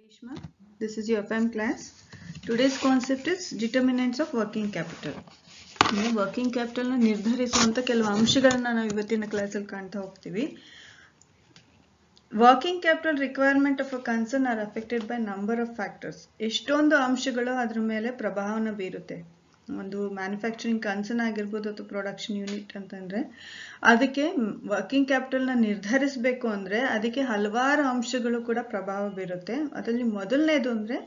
Reshma, this is your FM class. Today's concept is determinants of working capital. Working capital ನ ನಿರ್ಧರಿಸುವಂತ ಕೆಲವು ಅಂಶಗಳನ್ನ ನಾವು ಇವತ್ತಿನ ಕ್ಲಾಸಲ್ಲಿ ಕಾಣ್ತಾ ಹೋಗ್ತೀವಿ. Working capital requirement of a concern are affected by number of factors. ಎಷ್ಟೊಂದು ಅಂಶಗಳು ಅದ್ರ ಮೇಲೆ ಪ್ರಭಾವನ ಬೀರುತ್ತೆ. ಒಂದು ಮ್ಯಾನುಫ್ಯಾಕ್ಚರಿಂಗ್ ಕನ್ಸರ್ನ್ ಆಗಿರ್ಬೋದು ಅಥವಾ ಪ್ರೊಡಕ್ಷನ್ ಯೂನಿಟ್ ಅಂತಂದ್ರೆ ಅದಕ್ಕೆ ವರ್ಕಿಂಗ್ ಕ್ಯಾಪಿಟಲ್ ನ ನಿರ್ಧರಿಸಬೇಕು ಅಂದ್ರೆ ಅದಕ್ಕೆ ಹಲವಾರು ಅಂಶಗಳು ಕೂಡ ಪ್ರಭಾವ ಬೀರುತ್ತೆ. ಅದರಲ್ಲಿ ಮೊದಲನೇದು ಅಂದ್ರೆ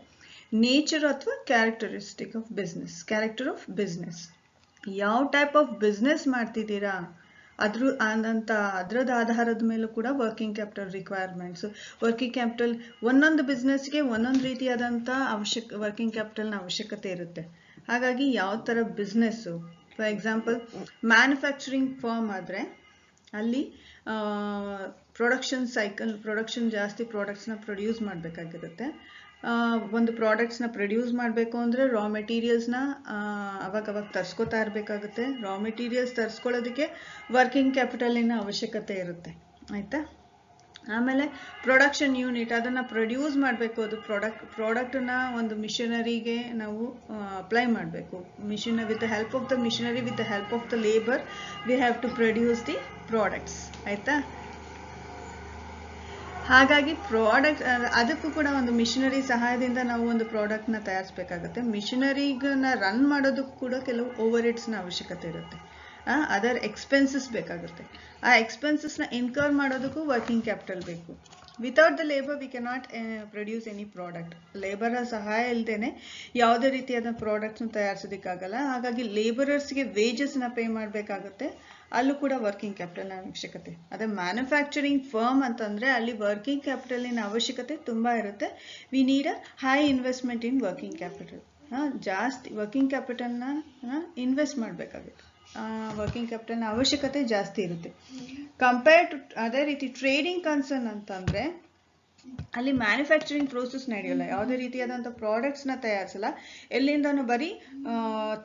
ನೇಚರ್ ಅಥವಾ characteristic of business. Character of business, ಯಾವ ಟೈಪ್ ಆಫ್ ಬಿಸ್ನೆಸ್ ಮಾಡ್ತಿದ್ದೀರಾ ಅದ್ರದ ಆಧಾರದ ಮೇಲೂ ಕೂಡ working capital requirements. Working capital ಒಂದೊಂದು ಬಿಸ್ನೆಸ್ಗೆ ಒಂದೊಂದು ರೀತಿಯಾದಂಥ ವರ್ಕಿಂಗ್ ಕ್ಯಾಪಿಟಲ್ನ ಅವಶ್ಯಕತೆ ಇರುತ್ತೆ. ಹಾಗಾಗಿ ಯಾವ ಥರ business, for example manufacturing firm ಆದರೆ ಅಲ್ಲಿ ಪ್ರೊಡಕ್ಷನ್ ಜಾಸ್ತಿ ಪ್ರಾಡಕ್ಟ್ಸ್ನ ಪ್ರೊಡ್ಯೂಸ್ ಮಾಡಬೇಕಾಗಿರುತ್ತೆ. ಒಂದು ಪ್ರಾಡಕ್ಟ್ಸ್ನ ಪ್ರೊಡ್ಯೂಸ್ ಮಾಡಬೇಕು ಅಂದರೆ ರಾ ಮೆಟೀರಿಯಲ್ಸ್ನ ಅವಾಗ ತರಿಸ್ಕೋತಾ ಇರಬೇಕಾಗುತ್ತೆ. ರಾ ಮೆಟೀರಿಯಲ್ಸ್ ತರಿಸ್ಕೊಳ್ಳೋದಕ್ಕೆ ವರ್ಕಿಂಗ್ ಕ್ಯಾಪಿಟಲಿನ ಅವಶ್ಯಕತೆ ಇರುತ್ತೆ, ಆಯಿತಾ. ಆಮೇಲೆ ಪ್ರೊಡಕ್ಷನ್ ಯೂನಿಟ್, ಅದನ್ನು ಪ್ರೊಡ್ಯೂಸ್ ಮಾಡಬೇಕು. ಅದು ಪ್ರಾಡಕ್ಟನ್ನ ಒಂದು ಮಿಷನರಿಗೆ ನಾವು ಅಪ್ಲೈ ಮಾಡಬೇಕು. With the help of the missionary, with the help of the labour we have to produce the products, ಆಯಿತಾ. ಹಾಗಾಗಿ ಅದಕ್ಕೂ ಕೂಡ ಒಂದು ಮಿಷನರಿ ಸಹಾಯದಿಂದ ನಾವು ಒಂದು ಪ್ರಾಡಕ್ಟ್ನ ತಯಾರಿಸಬೇಕಾಗುತ್ತೆ. ಮಿಷನರಿಗನ್ನ ರನ್ ಮಾಡೋದಕ್ಕೂ ಕೂಡ ಕೆಲವು ಓವರ್ ಹೆಡ್ಸ್ನ ಅವಶ್ಯಕತೆ ಇರುತ್ತೆ. ಅದರ್ ಎಕ್ಸ್ಪೆನ್ಸಸ್ ಬೇಕಾಗುತ್ತೆ. ಆ ಎಕ್ಸ್ಪೆನ್ಸಸ್ನ ಇನ್ಕರ್ ಮಾಡೋದಕ್ಕೂ ವರ್ಕಿಂಗ್ ಕ್ಯಾಪಿಟಲ್ ಬೇಕು. Without the labour we cannot produce any product. Labour ಸಹಾಯ ಇಲ್ಲದೇನೆ ಯಾವುದೇ ರೀತಿಯಾದ ಪ್ರಾಡಕ್ಟ್ಸ್ನ ತಯಾರಿಸೋದಕ್ಕಾಗಲ್ಲ. ಹಾಗಾಗಿ ಲೇಬರರ್ಸ್ಗೆ ವೇಜಸ್ನ ಪೇ ಮಾಡಬೇಕಾಗುತ್ತೆ. ಅಲ್ಲೂ ಕೂಡ ವರ್ಕಿಂಗ್ ಕ್ಯಾಪಿಟಲ್ನ ಅವಶ್ಯಕತೆ. ಅದೇ ಮ್ಯಾನುಫ್ಯಾಕ್ಚರಿಂಗ್ ಫರ್ಮ್ ಅಂತಂದರೆ ಅಲ್ಲಿ ವರ್ಕಿಂಗ್ ಕ್ಯಾಪಿಟಲಿನ ಅವಶ್ಯಕತೆ ತುಂಬ ಇರುತ್ತೆ. V need a high investment in working capital. ಜಾಸ್ತಿ ವರ್ಕಿಂಗ್ ಕ್ಯಾಪಿಟಲ್ನ ಇನ್ವೆಸ್ಟ್ ಮಾಡಬೇಕಾಗುತ್ತೆ. ವರ್ಕಿಂಗ್ ಕ್ಯಾಪಿಟಲ್ನ ಅವಶ್ಯಕತೆ ಜಾಸ್ತಿ ಇರುತ್ತೆ ಕಂಪೇರ್ಡ್ ಟು. ಅದೇ ರೀತಿ ಟ್ರೇಡಿಂಗ್ ಕನ್ಸರ್ನ್ ಅಂತಂದರೆ ಅಲ್ಲಿ ಮ್ಯಾನುಫ್ಯಾಕ್ಚರಿಂಗ್ ಪ್ರೋಸೆಸ್ ನಡೆಯಲ್ಲ. ಯಾವುದೇ ರೀತಿಯಾದಂಥ ಪ್ರಾಡಕ್ಟ್ಸ್ನ ತಯಾರಿಸಲ್ಲ. ಎಲ್ಲಿಂದನೂ ಬರೀ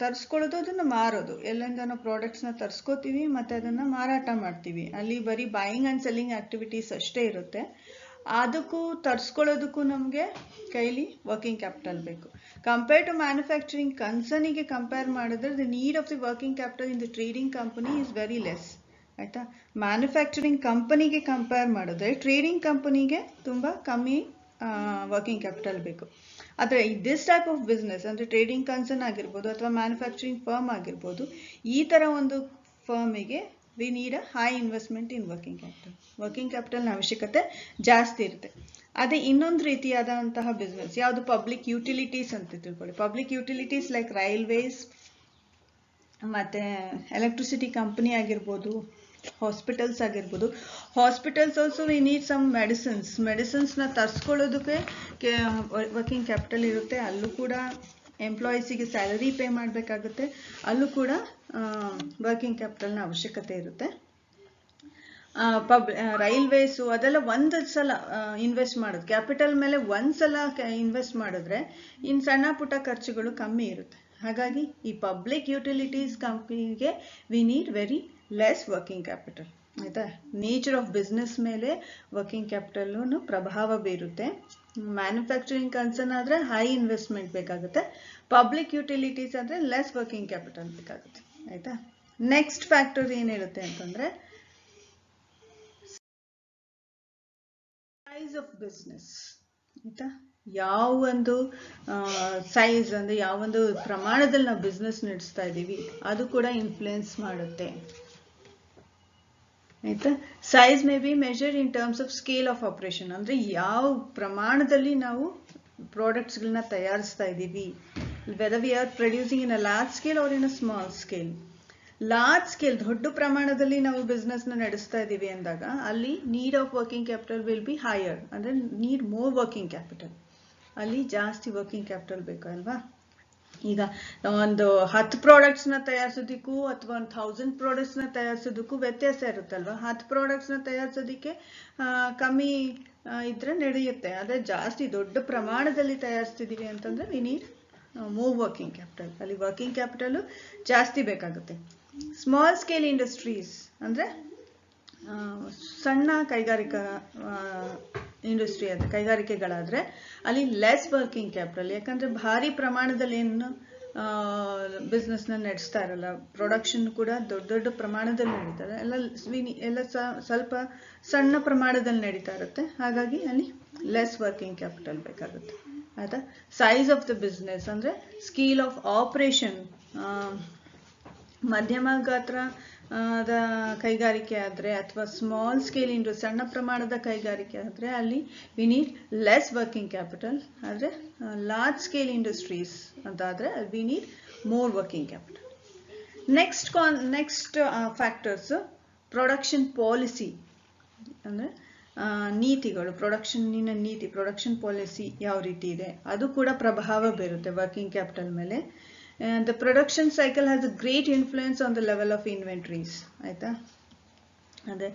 ತರಿಸ್ಕೊಳ್ಳೋದು, ಅದನ್ನು ಮಾರೋದು. ಎಲ್ಲಿಂದನೂ ಪ್ರಾಡಕ್ಟ್ಸ್ನ ತರಿಸ್ಕೋತೀವಿ ಮತ್ತು ಅದನ್ನು ಮಾರಾಟ ಮಾಡ್ತೀವಿ. ಅಲ್ಲಿ ಬರೀ ಬೈಯಿಂಗ್ ಆ್ಯಂಡ್ ಸೆಲ್ಲಿಂಗ್ ಆ್ಯಕ್ಟಿವಿಟೀಸ್ ಅಷ್ಟೇ ಇರುತ್ತೆ. ಅದಕ್ಕೂ ತರಿಸ್ಕೊಳ್ಳೋದಕ್ಕೂ ನಮಗೆ ಕೈಲಿ ವರ್ಕಿಂಗ್ ಕ್ಯಾಪಿಟಲ್ ಬೇಕು. ಕಂಪೇರ್ ಟು ಮ್ಯಾನುಫ್ಯಾಕ್ಚರಿಂಗ್ ಕನ್ಸರ್ನಿಗೆ ಕಂಪೇರ್ ಮಾಡಿದ್ರೆ the need of the working capital in the trading company is very less, ಆಯಿತಾ. ಮ್ಯಾನುಫ್ಯಾಕ್ಚರಿಂಗ್ ಕಂಪನಿಗೆ ಕಂಪೇರ್ ಮಾಡಿದ್ರೆ ಟ್ರೇಡಿಂಗ್ ಕಂಪನಿಗೆ ತುಂಬ ಕಮ್ಮಿ ವರ್ಕಿಂಗ್ ಕ್ಯಾಪಿಟಲ್ ಬೇಕು. ಆದರೆ ದಿಸ್ ಟೈಪ್ ಆಫ್ ಬಿಸ್ನೆಸ್ ಅಂದರೆ ಟ್ರೇಡಿಂಗ್ ಕನ್ಸರ್ನ್ ಆಗಿರ್ಬೋದು ಅಥವಾ ಮ್ಯಾನುಫ್ಯಾಕ್ಚರಿಂಗ್ ಫರ್ಮ್ ಆಗಿರ್ಬೋದು, ಈ ಥರ ಒಂದು ಫರ್ಮಿಗೆ we need a high investment in working capital. Working ಕ್ಯಾಪಿಟಲ್ನ ಅವಶ್ಯಕತೆ ಜಾಸ್ತಿ ಇರುತ್ತೆ. ಅದೇ ಇನ್ನೊಂದು ರೀತಿಯಾದಂತಹ ಬಿಸ್ನೆಸ್ ಯಾವುದು, ಪಬ್ಲಿಕ್ ಯುಟಿಲಿಟೀಸ್ ಅಂತ ತಿಳ್ಕೊಳ್ಳಿ. ಪಬ್ಲಿಕ್ ಯುಟಿಲಿಟೀಸ್ ಲೈಕ್ ರೈಲ್ವೇಸ್ ಮತ್ತು ಎಲೆಕ್ಟ್ರಿಸಿಟಿ ಕಂಪನಿ ಆಗಿರ್ಬೋದು, ಹಾಸ್ಪಿಟಲ್ಸ್ ಆಗಿರ್ಬೋದು. Hospitals also we need some ಮೆಡಿಸಿನ್ಸ್ನ ತರಿಸ್ಕೊಳ್ಳೋದಕ್ಕೆ ವರ್ಕಿಂಗ್ ಕ್ಯಾಪಿಟಲ್ ಇರುತ್ತೆ. ಅಲ್ಲೂ ಕೂಡ ಎಂಪ್ಲಾಯೀಸಿಗೆ ಸ್ಯಾಲರಿ ಪೇ ಮಾಡಬೇಕಾಗುತ್ತೆ. ಅಲ್ಲೂ ಕೂಡ ವರ್ಕಿಂಗ್ ಕ್ಯಾಪಿಟಲ್ನ ಅವಶ್ಯಕತೆ ಇರುತ್ತೆ. ರೈಲ್ವೇಸು ಅದೆಲ್ಲ ಒಂದು ಸಲ ಇನ್ವೆಸ್ಟ್ ಮಾಡೋದು, ಕ್ಯಾಪಿಟಲ್ ಮೇಲೆ ಒಂದು ಸಲ ಇನ್ವೆಸ್ಟ್ ಮಾಡಿದ್ರೆ ಇನ್ನು ಸಣ್ಣ ಪುಟ್ಟ ಖರ್ಚುಗಳು ಕಮ್ಮಿ ಇರುತ್ತೆ. ಹಾಗಾಗಿ ಈ ಪಬ್ಲಿಕ್ ಯುಟಿಲಿಟೀಸ್ ಕಂಪ್ನಿಗೆ we need very less working capital, ಆಯಿತಾ. ನೇಚರ್ ಆಫ್ ಬಿಸ್ನೆಸ್ ಮೇಲೆ ವರ್ಕಿಂಗ್ ಕ್ಯಾಪಿಟಲ್ನು ಪ್ರಭಾವ ಬೀರುತ್ತೆ. ಮ್ಯಾನುಫ್ಯಾಕ್ಚರಿಂಗ್ ಕನ್ಸರ್ನ್ ಆದರೆ ಹೈ ಇನ್ವೆಸ್ಟ್ಮೆಂಟ್ ಬೇಕಾಗುತ್ತೆ. ಪಬ್ಲಿಕ್ ಯುಟಿಲಿಟೀಸ್ ಅಂದರೆ ಲೆಸ್ ವರ್ಕಿಂಗ್ ಕ್ಯಾಪಿಟಲ್ ಬೇಕಾಗುತ್ತೆ, ಆಯಿತಾ. ನೆಕ್ಸ್ಟ್ ಫ್ಯಾಕ್ಟರ್ ಏನಿರುತ್ತೆ ಅಂತಂದರೆ ಸೈಜ್ ಆಫ್ ಬಿಸ್ನೆಸ್, ಆಯಿತಾ. ಯಾವೊಂದು ಸೈಜ್ ಅಂದರೆ ಯಾವೊಂದು ಪ್ರಮಾಣದಲ್ಲಿ ನಾವು ಬಿಸ್ನೆಸ್ ನಡೆಸ್ತಾ ಇದ್ದೀವಿ ಅದು ಕೂಡ ಇನ್ಫ್ಲುಯೆನ್ಸ್ ಮಾಡುತ್ತೆ, ಆಯಿತಾ. Size may be measured in terms of scale of operation. ಅಂದರೆ ಯಾವ ಪ್ರಮಾಣದಲ್ಲಿ ನಾವು ಪ್ರಾಡಕ್ಟ್ಸ್ಗಳನ್ನ ತಯಾರಿಸ್ತಾ ಇದ್ದೀವಿ. Whether we are producing in a large scale or in a small scale. Large scale ದೊಡ್ಡ ಪ್ರಮಾಣದಲ್ಲಿ ನಾವು ಬಿಸ್ನೆಸ್ನ ನಡೆಸ್ತಾ ಇದ್ದೀವಿ ಅಂದಾಗ ಅಲ್ಲಿ need of working capital will be higher. ಅಂದರೆ ನೀಡ್ ಮೋರ್ ವರ್ಕಿಂಗ್ ಕ್ಯಾಪಿಟಲ್. ಅಲ್ಲಿ ಜಾಸ್ತಿ ವರ್ಕಿಂಗ್ ಕ್ಯಾಪಿಟಲ್ ಬೇಕು ಅಲ್ವಾ. ಈಗ ಒಂದು 10 ಪ್ರಾಡಕ್ಟ್ಸ್ನ ತಯಾರಿಸೋದಕ್ಕೂ ಅಥವಾ 1000 ಪ್ರಾಡಕ್ಟ್ಸ್ನ ತಯಾರಿಸೋದಕ್ಕೂ ವ್ಯತ್ಯಾಸ ಇರುತ್ತಲ್ವ. 10 ಪ್ರಾಡಕ್ಟ್ಸ್ನ ತಯಾರಿಸೋದಕ್ಕೆ ಕಮ್ಮಿ ಇದ್ರೆ ನಡೆಯುತ್ತೆ. ಆದರೆ ಜಾಸ್ತಿ ದೊಡ್ಡ ಪ್ರಮಾಣದಲ್ಲಿ ತಯಾರಿಸ್ತಿದ್ದೀವಿ ಅಂತಂದರೆ V need more working capital. ಅಲ್ಲಿ ವರ್ಕಿಂಗ್ ಕ್ಯಾಪಿಟಲು ಜಾಸ್ತಿ ಬೇಕಾಗುತ್ತೆ. ಸ್ಮಾಲ್ ಸ್ಕೇಲ್ ಇಂಡಸ್ಟ್ರೀಸ್ ಅಂದರೆ ಸಣ್ಣ ಕೈಗಾರಿಕಾ ಇಂಡಸ್ಟ್ರಿ ಆದರೆ, ಕೈಗಾರಿಕೆಗಳಾದರೆ ಅಲ್ಲಿ ಲೆಸ್ ವರ್ಕಿಂಗ್ ಕ್ಯಾಪಿಟಲ್. ಯಾಕಂದರೆ ಭಾರಿ ಪ್ರಮಾಣದಲ್ಲಿ ಏನು ಬಿಸ್ನೆಸ್ನ ನಡೆಸ್ತಾ ಇರಲ್ಲ, ಪ್ರೊಡಕ್ಷನ್ ಕೂಡ ದೊಡ್ಡ ದೊಡ್ಡ ಪ್ರಮಾಣದಲ್ಲಿ ನಡೀತಾರೆ, ಎಲ್ಲ ಸ್ವಲ್ಪ ಸಣ್ಣ ಪ್ರಮಾಣದಲ್ಲಿ ನಡೀತಾ ಇರುತ್ತೆ. ಹಾಗಾಗಿ ಅಲ್ಲಿ ಲೆಸ್ ವರ್ಕಿಂಗ್ ಕ್ಯಾಪಿಟಲ್ ಬೇಕಾಗುತ್ತೆ. ಆಯಿತಾ. ಸೈಜ್ ಆಫ್ ದ ಬಿಸ್ನೆಸ್ ಅಂದರೆ ಸ್ಕೇಲ್ ಆಫ್ ಆಪರೇಷನ್, ಮಧ್ಯಮ ಗಾತ್ರ ಕೈಗಾರಿಕೆ ಆದರೆ ಅಥವಾ ಸ್ಮಾಲ್ ಸ್ಕೇಲ್ ಸಣ್ಣ ಪ್ರಮಾಣದ ಕೈಗಾರಿಕೆ ಆದರೆ ಅಲ್ಲಿ V need less working capital. ಆದರೆ ಲಾರ್ಜ್ ಸ್ಕೇಲ್ ಇಂಡಸ್ಟ್ರೀಸ್ ಅಂತಾದರೆ V need more working capital. Next factors production policy ಅಂದರೆ ನೀತಿಗಳು, ಪ್ರೊಡಕ್ಷನ್ನಿನ ನೀತಿ, ಪ್ರೊಡಕ್ಷನ್ ಪಾಲಿಸಿ ಯಾವ ರೀತಿ ಇದೆ ಅದು ಕೂಡ ಪ್ರಭಾವ ಬೀರುತ್ತೆ ವರ್ಕಿಂಗ್ ಕ್ಯಾಪಿಟಲ್ ಮೇಲೆ. The production cycle has a great influence on the level of inventories. ಆಯಿತಾ. ಅದೇ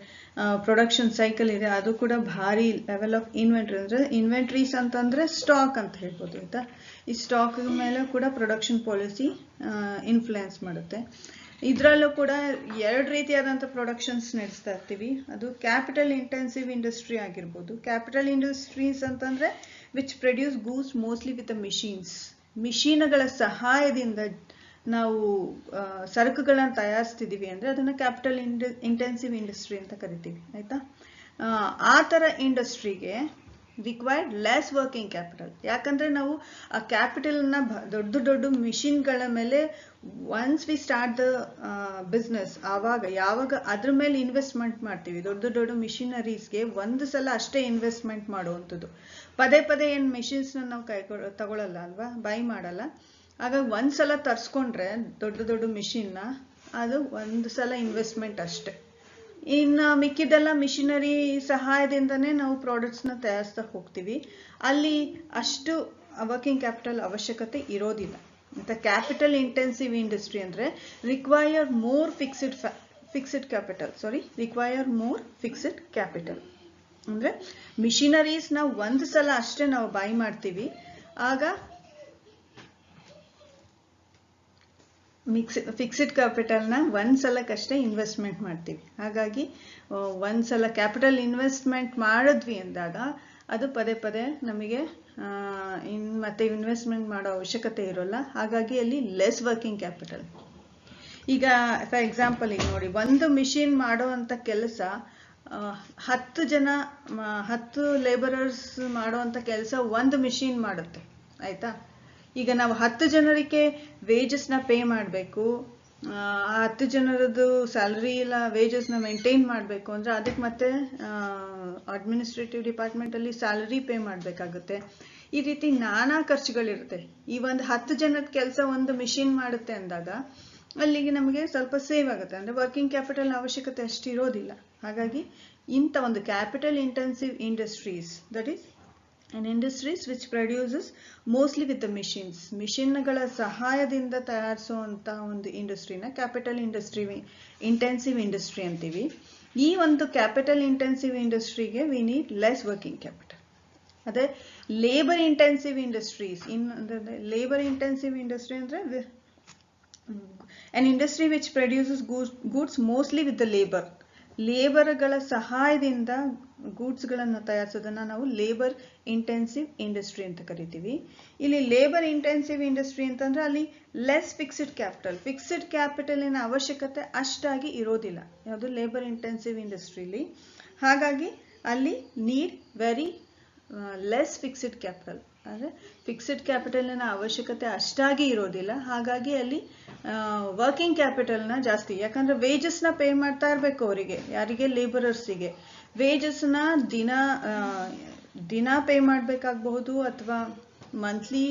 ಪ್ರೊಡಕ್ಷನ್ ಸೈಕಲ್ ಇದೆ, ಅದು ಕೂಡ ಭಾರಿ ಲೆವೆಲ್ ಆಫ್ ಇನ್ವೆಂಟ್ರಿ, ಅಂದರೆ ಇನ್ವೆಂಟ್ರೀಸ್ ಅಂತಂದರೆ ಸ್ಟಾಕ್ ಅಂತ ಹೇಳ್ಬೋದು. ಆಯಿತಾ. ಈ ಸ್ಟಾಕ್ ಮೇಲೆ ಕೂಡ ಪ್ರೊಡಕ್ಷನ್ ಪಾಲಿಸಿ ಇನ್ಫ್ಲುಯೆನ್ಸ್ ಮಾಡುತ್ತೆ. ಇದರಲ್ಲೂ ಕೂಡ ಎರಡು ರೀತಿಯಾದಂಥ ಪ್ರೊಡಕ್ಷನ್ಸ್ ನಡೆಸ್ತಾ ಇರ್ತೀವಿ. ಅದು ಕ್ಯಾಪಿಟಲ್ ಇಂಟೆನ್ಸಿವ್ ಇಂಡಸ್ಟ್ರಿ ಆಗಿರ್ಬೋದು. ಕ್ಯಾಪಿಟಲ್ ಇಂಡಸ್ಟ್ರೀಸ್ ಅಂತಂದರೆ which produce goods mostly with the ಮಿಷಿನ್ಗಳ ಸಹಾಯದಿಂದ ನಾವು ಸರಕುಗಳನ್ನು ತಯಾರಿಸ್ತಿದ್ದೀವಿ ಅಂದರೆ ಅದನ್ನು ಕ್ಯಾಪಿಟಲ್ ಇಂಟೆನ್ಸಿವ್ ಇಂಡಸ್ಟ್ರಿ ಅಂತ ಕರಿತೀವಿ. ಆಯಿತಾ. ಆ ಥರ ಇಂಡಸ್ಟ್ರಿಗೆ ರಿಕ್ವೈರ್ಡ್ ಲೆಸ್ ವರ್ಕಿಂಗ್ ಕ್ಯಾಪಿಟಲ್. ಯಾಕಂದರೆ ನಾವು ಆ ಕ್ಯಾಪಿಟಲ್ನ ದೊಡ್ಡ ಮಿಷಿನ್ಗಳ ಮೇಲೆ once we start the business ಯಾವಾಗ ಅದ್ರ ಮೇಲೆ ಇನ್ವೆಸ್ಟ್ಮೆಂಟ್ ಮಾಡ್ತೀವಿ, ದೊಡ್ಡ ಮಿಷಿನರೀಸ್ಗೆ ಒಂದು ಸಲ ಅಷ್ಟೇ ಇನ್ವೆಸ್ಟ್ಮೆಂಟ್ ಮಾಡುವಂಥದ್ದು. ಪದೇ ಏನು ಮಿಷಿನ್ಸ್ನ ನಾವು ತಗೊಳ್ಳಲ್ಲ ಅಲ್ವಾ, ಬೈ ಮಾಡಲ್ಲ. ಹಾಗಾಗಿ ಒಂದು ಸಲ ತರಿಸ್ಕೊಂಡ್ರೆ ದೊಡ್ಡ ಮಿಷಿನ್ನ ಅದು ಒಂದು ಸಲ ಇನ್ವೆಸ್ಟ್ಮೆಂಟ್ ಅಷ್ಟೇ. ಇನ್ನು ಮಿಕ್ಕಿದೆಲ್ಲ ಮಿಷಿನರಿ ಸಹಾಯದಿಂದನೇ ನಾವು ಪ್ರಾಡಕ್ಟ್ಸ್ನ ತಯಾರಿಸ್ತಾ ಹೋಗ್ತೀವಿ. ಅಲ್ಲಿ ಅಷ್ಟು ವರ್ಕಿಂಗ್ ಕ್ಯಾಪಿಟಲ್ ಅವಶ್ಯಕತೆ ಇರೋದಿಲ್ಲ. ಮತ್ತು ಕ್ಯಾಪಿಟಲ್ ಇಂಟೆನ್ಸಿವ್ ಇಂಡಸ್ಟ್ರಿ ಅಂದರೆ ರಿಕ್ವೈರ್ ಮೋರ್ ಫಿಕ್ಸ್ಡ್ ಕ್ಯಾಪಿಟಲ್. ಅಂದರೆ ಮಿಷಿನರೀಸ್ನ ಒಂದು ಸಲ ಅಷ್ಟೇ ನಾವು ಬೈ ಮಾಡ್ತೀವಿ, ಆಗ ಫಿಕ್ಸ್ಡ್ ಕ್ಯಾಪಿಟಲ್ನ ಒಂದು ಸಲಕ್ಕಷ್ಟೇ ಇನ್ವೆಸ್ಟ್ಮೆಂಟ್ ಮಾಡ್ತೀವಿ. ಹಾಗಾಗಿ ಒಂದು ಸಲ ಕ್ಯಾಪಿಟಲ್ ಇನ್ವೆಸ್ಟ್ಮೆಂಟ್ ಮಾಡಿದ್ವಿ ಅಂದಾಗ ಅದು ಪದೇ ನಮಗೆ ಮತ್ತೆ ಇನ್ವೆಸ್ಟ್ಮೆಂಟ್ ಮಾಡೋ ಅವಶ್ಯಕತೆ ಇರೋಲ್ಲ. ಹಾಗಾಗಿ ಅಲ್ಲಿ ಲೆಸ್ ವರ್ಕಿಂಗ್ ಕ್ಯಾಪಿಟಲ್. ಈಗ ಫಾರ್ ಎಕ್ಸಾಂಪಲ್ ಈಗ ನೋಡಿ, ಒಂದು ಮಿಷಿನ್ ಮಾಡುವಂಥ ಕೆಲಸ 10 ಲೇಬರರ್ಸ್ ಮಾಡುವಂಥ ಕೆಲಸ ಒಂದು ಮಿಷಿನ್ ಮಾಡುತ್ತೆ. ಆಯಿತಾ. ಈಗ ನಾವು 10 ಜನರಿಗೆ ವೇಜಸ್ನ ಪೇ ಮಾಡಬೇಕು, 10 ಜನರದ್ದು ಸ್ಯಾಲರಿ ಇಲ್ಲ ವೇಜಸ್ನ ಮೇಂಟೈನ್ ಮಾಡಬೇಕು ಅಂದರೆ ಅದಕ್ಕೆ ಮತ್ತೆ ಅಡ್ಮಿನಿಸ್ಟ್ರೇಟಿವ್ ಡಿಪಾರ್ಟ್ಮೆಂಟಲ್ಲಿ ಸ್ಯಾಲರಿ ಪೇ ಮಾಡಬೇಕಾಗುತ್ತೆ. ಈ ರೀತಿ ನಾನಾ ಖರ್ಚುಗಳಿರುತ್ತೆ. ಈ ಒಂದು 10 ಜನದ ಕೆಲಸ ಒಂದು ಮಿಷಿನ್ ಮಾಡುತ್ತೆ ಅಂದಾಗ ಅಲ್ಲಿಗೆ ನಮಗೆ ಸ್ವಲ್ಪ ಸೇವ್ ಆಗುತ್ತೆ, ಅಂದರೆ ವರ್ಕಿಂಗ್ ಕ್ಯಾಪಿಟಲ್ ಅವಶ್ಯಕತೆ ಅಷ್ಟು ಇರೋದಿಲ್ಲ. ಹಾಗಾಗಿ ಇಂಥ ಒಂದು capital intensive industries, that is an industries which produces mostly with the machines, ಮಿಷಿನ್ಗಳ ಸಹಾಯದಿಂದ ತಯಾರಿಸುವಂಥ ಒಂದು ಇಂಡಸ್ಟ್ರಿನ ಕ್ಯಾಪಿಟಲ್ ಇಂಟೆನ್ಸಿವ್ ಇಂಡಸ್ಟ್ರಿ ಅಂತೀವಿ. ಈ ಒಂದು ಕ್ಯಾಪಿಟಲ್ ಇಂಟೆನ್ಸಿವ್ ಇಂಡಸ್ಟ್ರಿಗೆ we need less working capital. ಅದೇ labour intensive industries labour intensive industry ಅಂದರೆ an industry which produces goods mostly with the ಲೇಬರ್ಗಳ ಸಹಾಯದಿಂದ ಗೂಡ್ಸ್ಗಳನ್ನು ತಯಾರಿಸೋದನ್ನು ನಾವು ಲೇಬರ್ ಇಂಟೆನ್ಸಿವ್ ಇಂಡಸ್ಟ್ರಿ ಅಂತ ಕರಿತೀವಿ. ಇಲ್ಲಿ ಲೇಬರ್ ಇಂಟೆನ್ಸಿವ್ ಇಂಡಸ್ಟ್ರಿ ಅಂತಂದರೆ ಅಲ್ಲಿ ಲೆಸ್ ಫಿಕ್ಸ್ಡ್ ಕ್ಯಾಪಿಟಲಿನ ಅವಶ್ಯಕತೆ ಅಷ್ಟಾಗಿ ಇರೋದಿಲ್ಲ ಯಾವುದು ಲೇಬರ್ ಇಂಟೆನ್ಸಿವ್ ಇಂಡಸ್ಟ್ರಿಲಿ. ಹಾಗಾಗಿ ಅಲ್ಲಿ need very less fixed capital, ಅಂದರೆ ಫಿಕ್ಸ್ಡ್ ಕ್ಯಾಪಿಟಲಿನ ಅವಶ್ಯಕತೆ ಅಷ್ಟಾಗಿ ಇರೋದಿಲ್ಲ. ಹಾಗಾಗಿ ಅಲ್ಲಿ ವರ್ಕಿಂಗ್ ಕ್ಯಾಪಿಟಲ್ನ ಜಾಸ್ತಿ, ಯಾಕಂದರೆ ವೇಜಸ್ನ ಪೇ ಮಾಡ್ತಾ ಇರಬೇಕು ಅವರಿಗೆ, ಯಾರಿಗೆ ಲೇಬರರ್ಸಿಗೆ. ವೇಜಸ್ನ ದಿನ ಪೇ ಮಾಡಬೇಕಾಗಬಹುದು ಅಥವಾ ಮಂತ್ಲಿ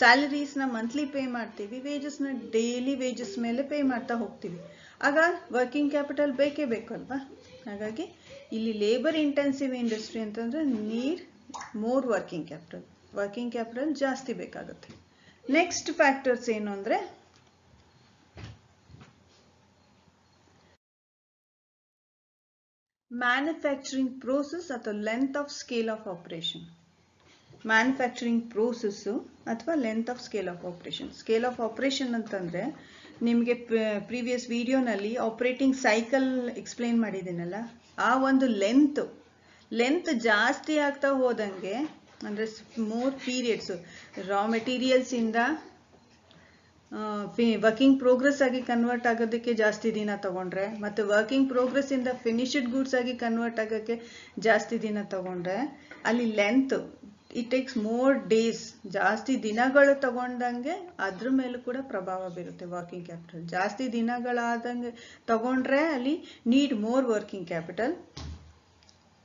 ಸ್ಯಾಲರೀಸ್ನ ಮಂತ್ಲಿ ಪೇ ಮಾಡ್ತೀವಿ, ವೇಜಸ್ನ ಡೈಲಿ ವೇಜಸ್ ಮೇಲೆ ಪೇ ಮಾಡ್ತಾ ಹೋಗ್ತೀವಿ. ಆಗ ವರ್ಕಿಂಗ್ ಕ್ಯಾಪಿಟಲ್ ಬೇಕೇ ಬೇಕಲ್ವಾ. ಹಾಗಾಗಿ ಇಲ್ಲಿ ಲೇಬರ್ ಇಂಟೆನ್ಸಿವ್ ಇಂಡಸ್ಟ್ರಿ ಅಂತಂದರೆ ನೀಡ್ ಮೋರ್ ವರ್ಕಿಂಗ್ ಕ್ಯಾಪಿಟಲ್ ಜಾಸ್ತಿ ಬೇಕಾಗುತ್ತೆ. ನೆಕ್ಸ್ಟ್ ಫ್ಯಾಕ್ಟರ್ಸ್ ಏನು ಅಂದರೆ ಮ್ಯಾನುಫ್ಯಾಕ್ಚರಿಂಗ್ ಪ್ರೋಸೆಸ್ ಅಥವಾ length of scale of operation. Manufacturing process ಅಥವಾ length of scale of operation ಅಂತಂದರೆ ನಿಮಗೆ ಪ್ರೀವಿಯಸ್ ವಿಡಿಯೋನಲ್ಲಿ ಆಪರೇಟಿಂಗ್ ಸೈಕಲ್ ಎಕ್ಸ್ಪ್ಲೇನ್ ಮಾಡಿದ್ದೀನಲ್ಲ, ಆ ಒಂದು ಲೆಂತ್ ಜಾಸ್ತಿ ಆಗ್ತಾ ಹೋದಂಗೆ ಅಂದರೆ ಮೋರ್ ಪೀರಿಯಡ್ಸು ರಾ ಮೆಟೀರಿಯಲ್ಸಿಂದ ವರ್ಕಿಂಗ್ ಪ್ರೋಗ್ರೆಸ್ ಆಗಿ ಕನ್ವರ್ಟ್ ಆಗೋದಕ್ಕೆ ಜಾಸ್ತಿ ದಿನ ತಗೊಂಡ್ರೆ ಮತ್ತು ವರ್ಕಿಂಗ್ ಪ್ರೋಗ್ರೆಸ್ಸಿಂದ ಫಿನಿಶ್ಡ್ ಗೂಡ್ಸ್ ಆಗಿ ಕನ್ವರ್ಟ್ ಆಗೋಕ್ಕೆ ಜಾಸ್ತಿ ದಿನ ತಗೊಂಡ್ರೆ ಅಲ್ಲಿ length it takes more days, ಜಾಸ್ತಿ ದಿನಗಳು ತಗೊಂಡಂಗೆ ಅದ್ರ ಮೇಲೂ ಕೂಡ ಪ್ರಭಾವ ಬೀರುತ್ತೆ ವರ್ಕಿಂಗ್ ಕ್ಯಾಪಿಟಲ್. ಜಾಸ್ತಿ ದಿನಗಳಾದಂಗೆ ತಗೊಂಡ್ರೆ ಅಲ್ಲಿ ನೀಡ್ ಮೋರ್ ವರ್ಕಿಂಗ್ ಕ್ಯಾಪಿಟಲ್.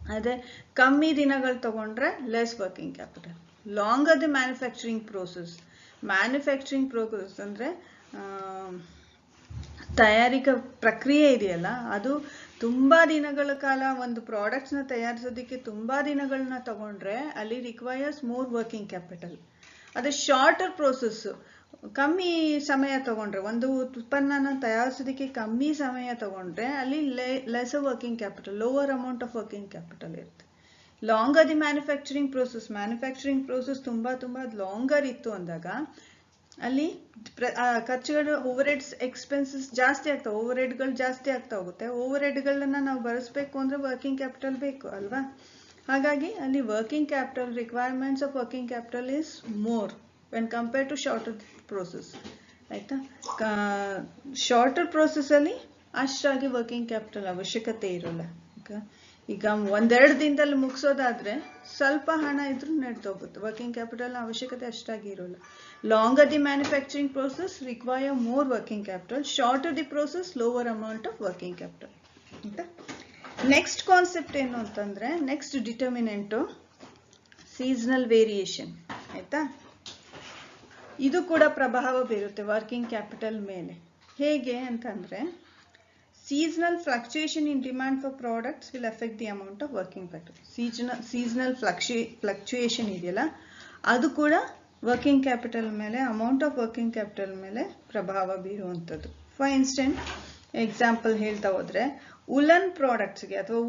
ಅದೇ ಕಮ್ಮಿ ದಿನಗಳು ತಗೊಂಡ್ರೆ less working capital. Longer the manufacturing process ಅಂದರೆ ತಯಾರಿಕಾ ಪ್ರಕ್ರಿಯೆ ಇದೆಯಲ್ಲ, ಅದು ತುಂಬ ದಿನಗಳ ಕಾಲ ಒಂದು ಪ್ರಾಡಕ್ಟ್ಸ್ನ ತಯಾರಿಸೋದಕ್ಕೆ ತುಂಬ ದಿನಗಳನ್ನ ತಗೊಂಡ್ರೆ ಅಲ್ಲಿ ರಿಕ್ವೈರ್ಸ್ ಮೋರ್ ವರ್ಕಿಂಗ್ ಕ್ಯಾಪಿಟಲ್. ಅದೇ ಶಾರ್ಟರ್ ಪ್ರೋಸೆಸ್ಸು ಕಮ್ಮಿ ಸಮಯ ತಗೊಂಡ್ರೆ, ಒಂದು ಉತ್ಪನ್ನನ ತಯಾರಿಸೋದಕ್ಕೆ ಕಮ್ಮಿ ಸಮಯ ತಗೊಂಡ್ರೆ ಅಲ್ಲಿ lesser working capital, lower amount of working capital ಇರುತ್ತೆ. ಲಾಂಗರ್ ದಿ ಮ್ಯಾನುಫ್ಯಾಕ್ಚರಿಂಗ್ ಪ್ರೋಸೆಸ್ ತುಂಬ ಲಾಂಗರ್ ಇತ್ತು ಅಂದಾಗ ಅಲ್ಲಿ ಖರ್ಚುಗಳು ಓವರ್ ಹೆಡ್ಸ್ ಎಕ್ಸ್ಪೆನ್ಸಸ್ ಜಾಸ್ತಿ ಆಗ್ತಾವೆ, ಓವರ್ ಹೆಡ್ಗಳು ಜಾಸ್ತಿ ಆಗ್ತಾ ಹೋಗುತ್ತೆ. ಓವರ್ ಹೆಡ್ಗಳನ್ನ ನಾವು ಬಳಸಬೇಕು ಅಂದರೆ ವರ್ಕಿಂಗ್ ಕ್ಯಾಪಿಟಲ್ ಬೇಕು ಅಲ್ವಾ? ಹಾಗಾಗಿ ಅಲ್ಲಿ working capital requirements of working capital is more when compare to shorter process. ಆಯಿತಾ? ಶಾರ್ಟರ್ ಪ್ರೋಸೆಸ್ಸಲ್ಲಿ ಅಷ್ಟಾಗಿ ವರ್ಕಿಂಗ್ ಕ್ಯಾಪಿಟಲ್ ಅವಶ್ಯಕತೆ ಇರೋಲ್ಲ. ಈಗ 1-2 ದಿನದಲ್ಲಿ ಮುಗಿಸೋದಾದ್ರೆ ಸ್ವಲ್ಪ ಹಣ ಇದ್ರೂ ನಡೆದೋಗುತ್ತೆ, ವರ್ಕಿಂಗ್ ಕ್ಯಾಪಿಟಲ್ ಅವಶ್ಯಕತೆ ಅಷ್ಟಾಗಿ ಇರೋಲ್ಲ. Longer the manufacturing process require more working capital, shorter the process lower amount of working capital. ಆಯ್ತಾ? ನೆಕ್ಸ್ಟ್ ಕಾನ್ಸೆಪ್ಟ್ ಏನು ಅಂತಂದ್ರೆ, ನೆಕ್ಸ್ಟ್ ಡಿಟರ್ಮಿನೆಂಟು ಸೀಸನಲ್ ವೇರಿಯೇಷನ್. ಆಯ್ತಾ? ಇದು ಕೂಡ ಪ್ರಭಾವ ಬೀರುತ್ತೆ ವರ್ಕಿಂಗ್ ಕ್ಯಾಪಿಟಲ್ ಮೇಲೆ. ಹೇಗೆ ಅಂತಂದ್ರೆ, seasonal fluctuation in demand for products will affect the amount of working capital. Seasonal fluctuation ಇದೆಯಲ್ಲ, ಅದು ಕೂಡ ವರ್ಕಿಂಗ್ ಕ್ಯಾಪಿಟಲ್ ಮೇಲೆ, ಅಮೌಂಟ್ ಆಫ್ ವರ್ಕಿಂಗ್ ಕ್ಯಾಪಿಟಲ್ ಮೇಲೆ ಪ್ರಭಾವ ಬೀರುವಂಥದ್ದು. ಫಾರ್ ಇನ್ಸ್ಟೆಂಟ್ ಎಕ್ಸಾಂಪಲ್ ಹೇಳ್ತಾ ಹೋದ್ರೆ, ಉಲನ್ ಪ್ರಾಡಕ್ಟ್ಸ್ಗೆ ಅಥವಾ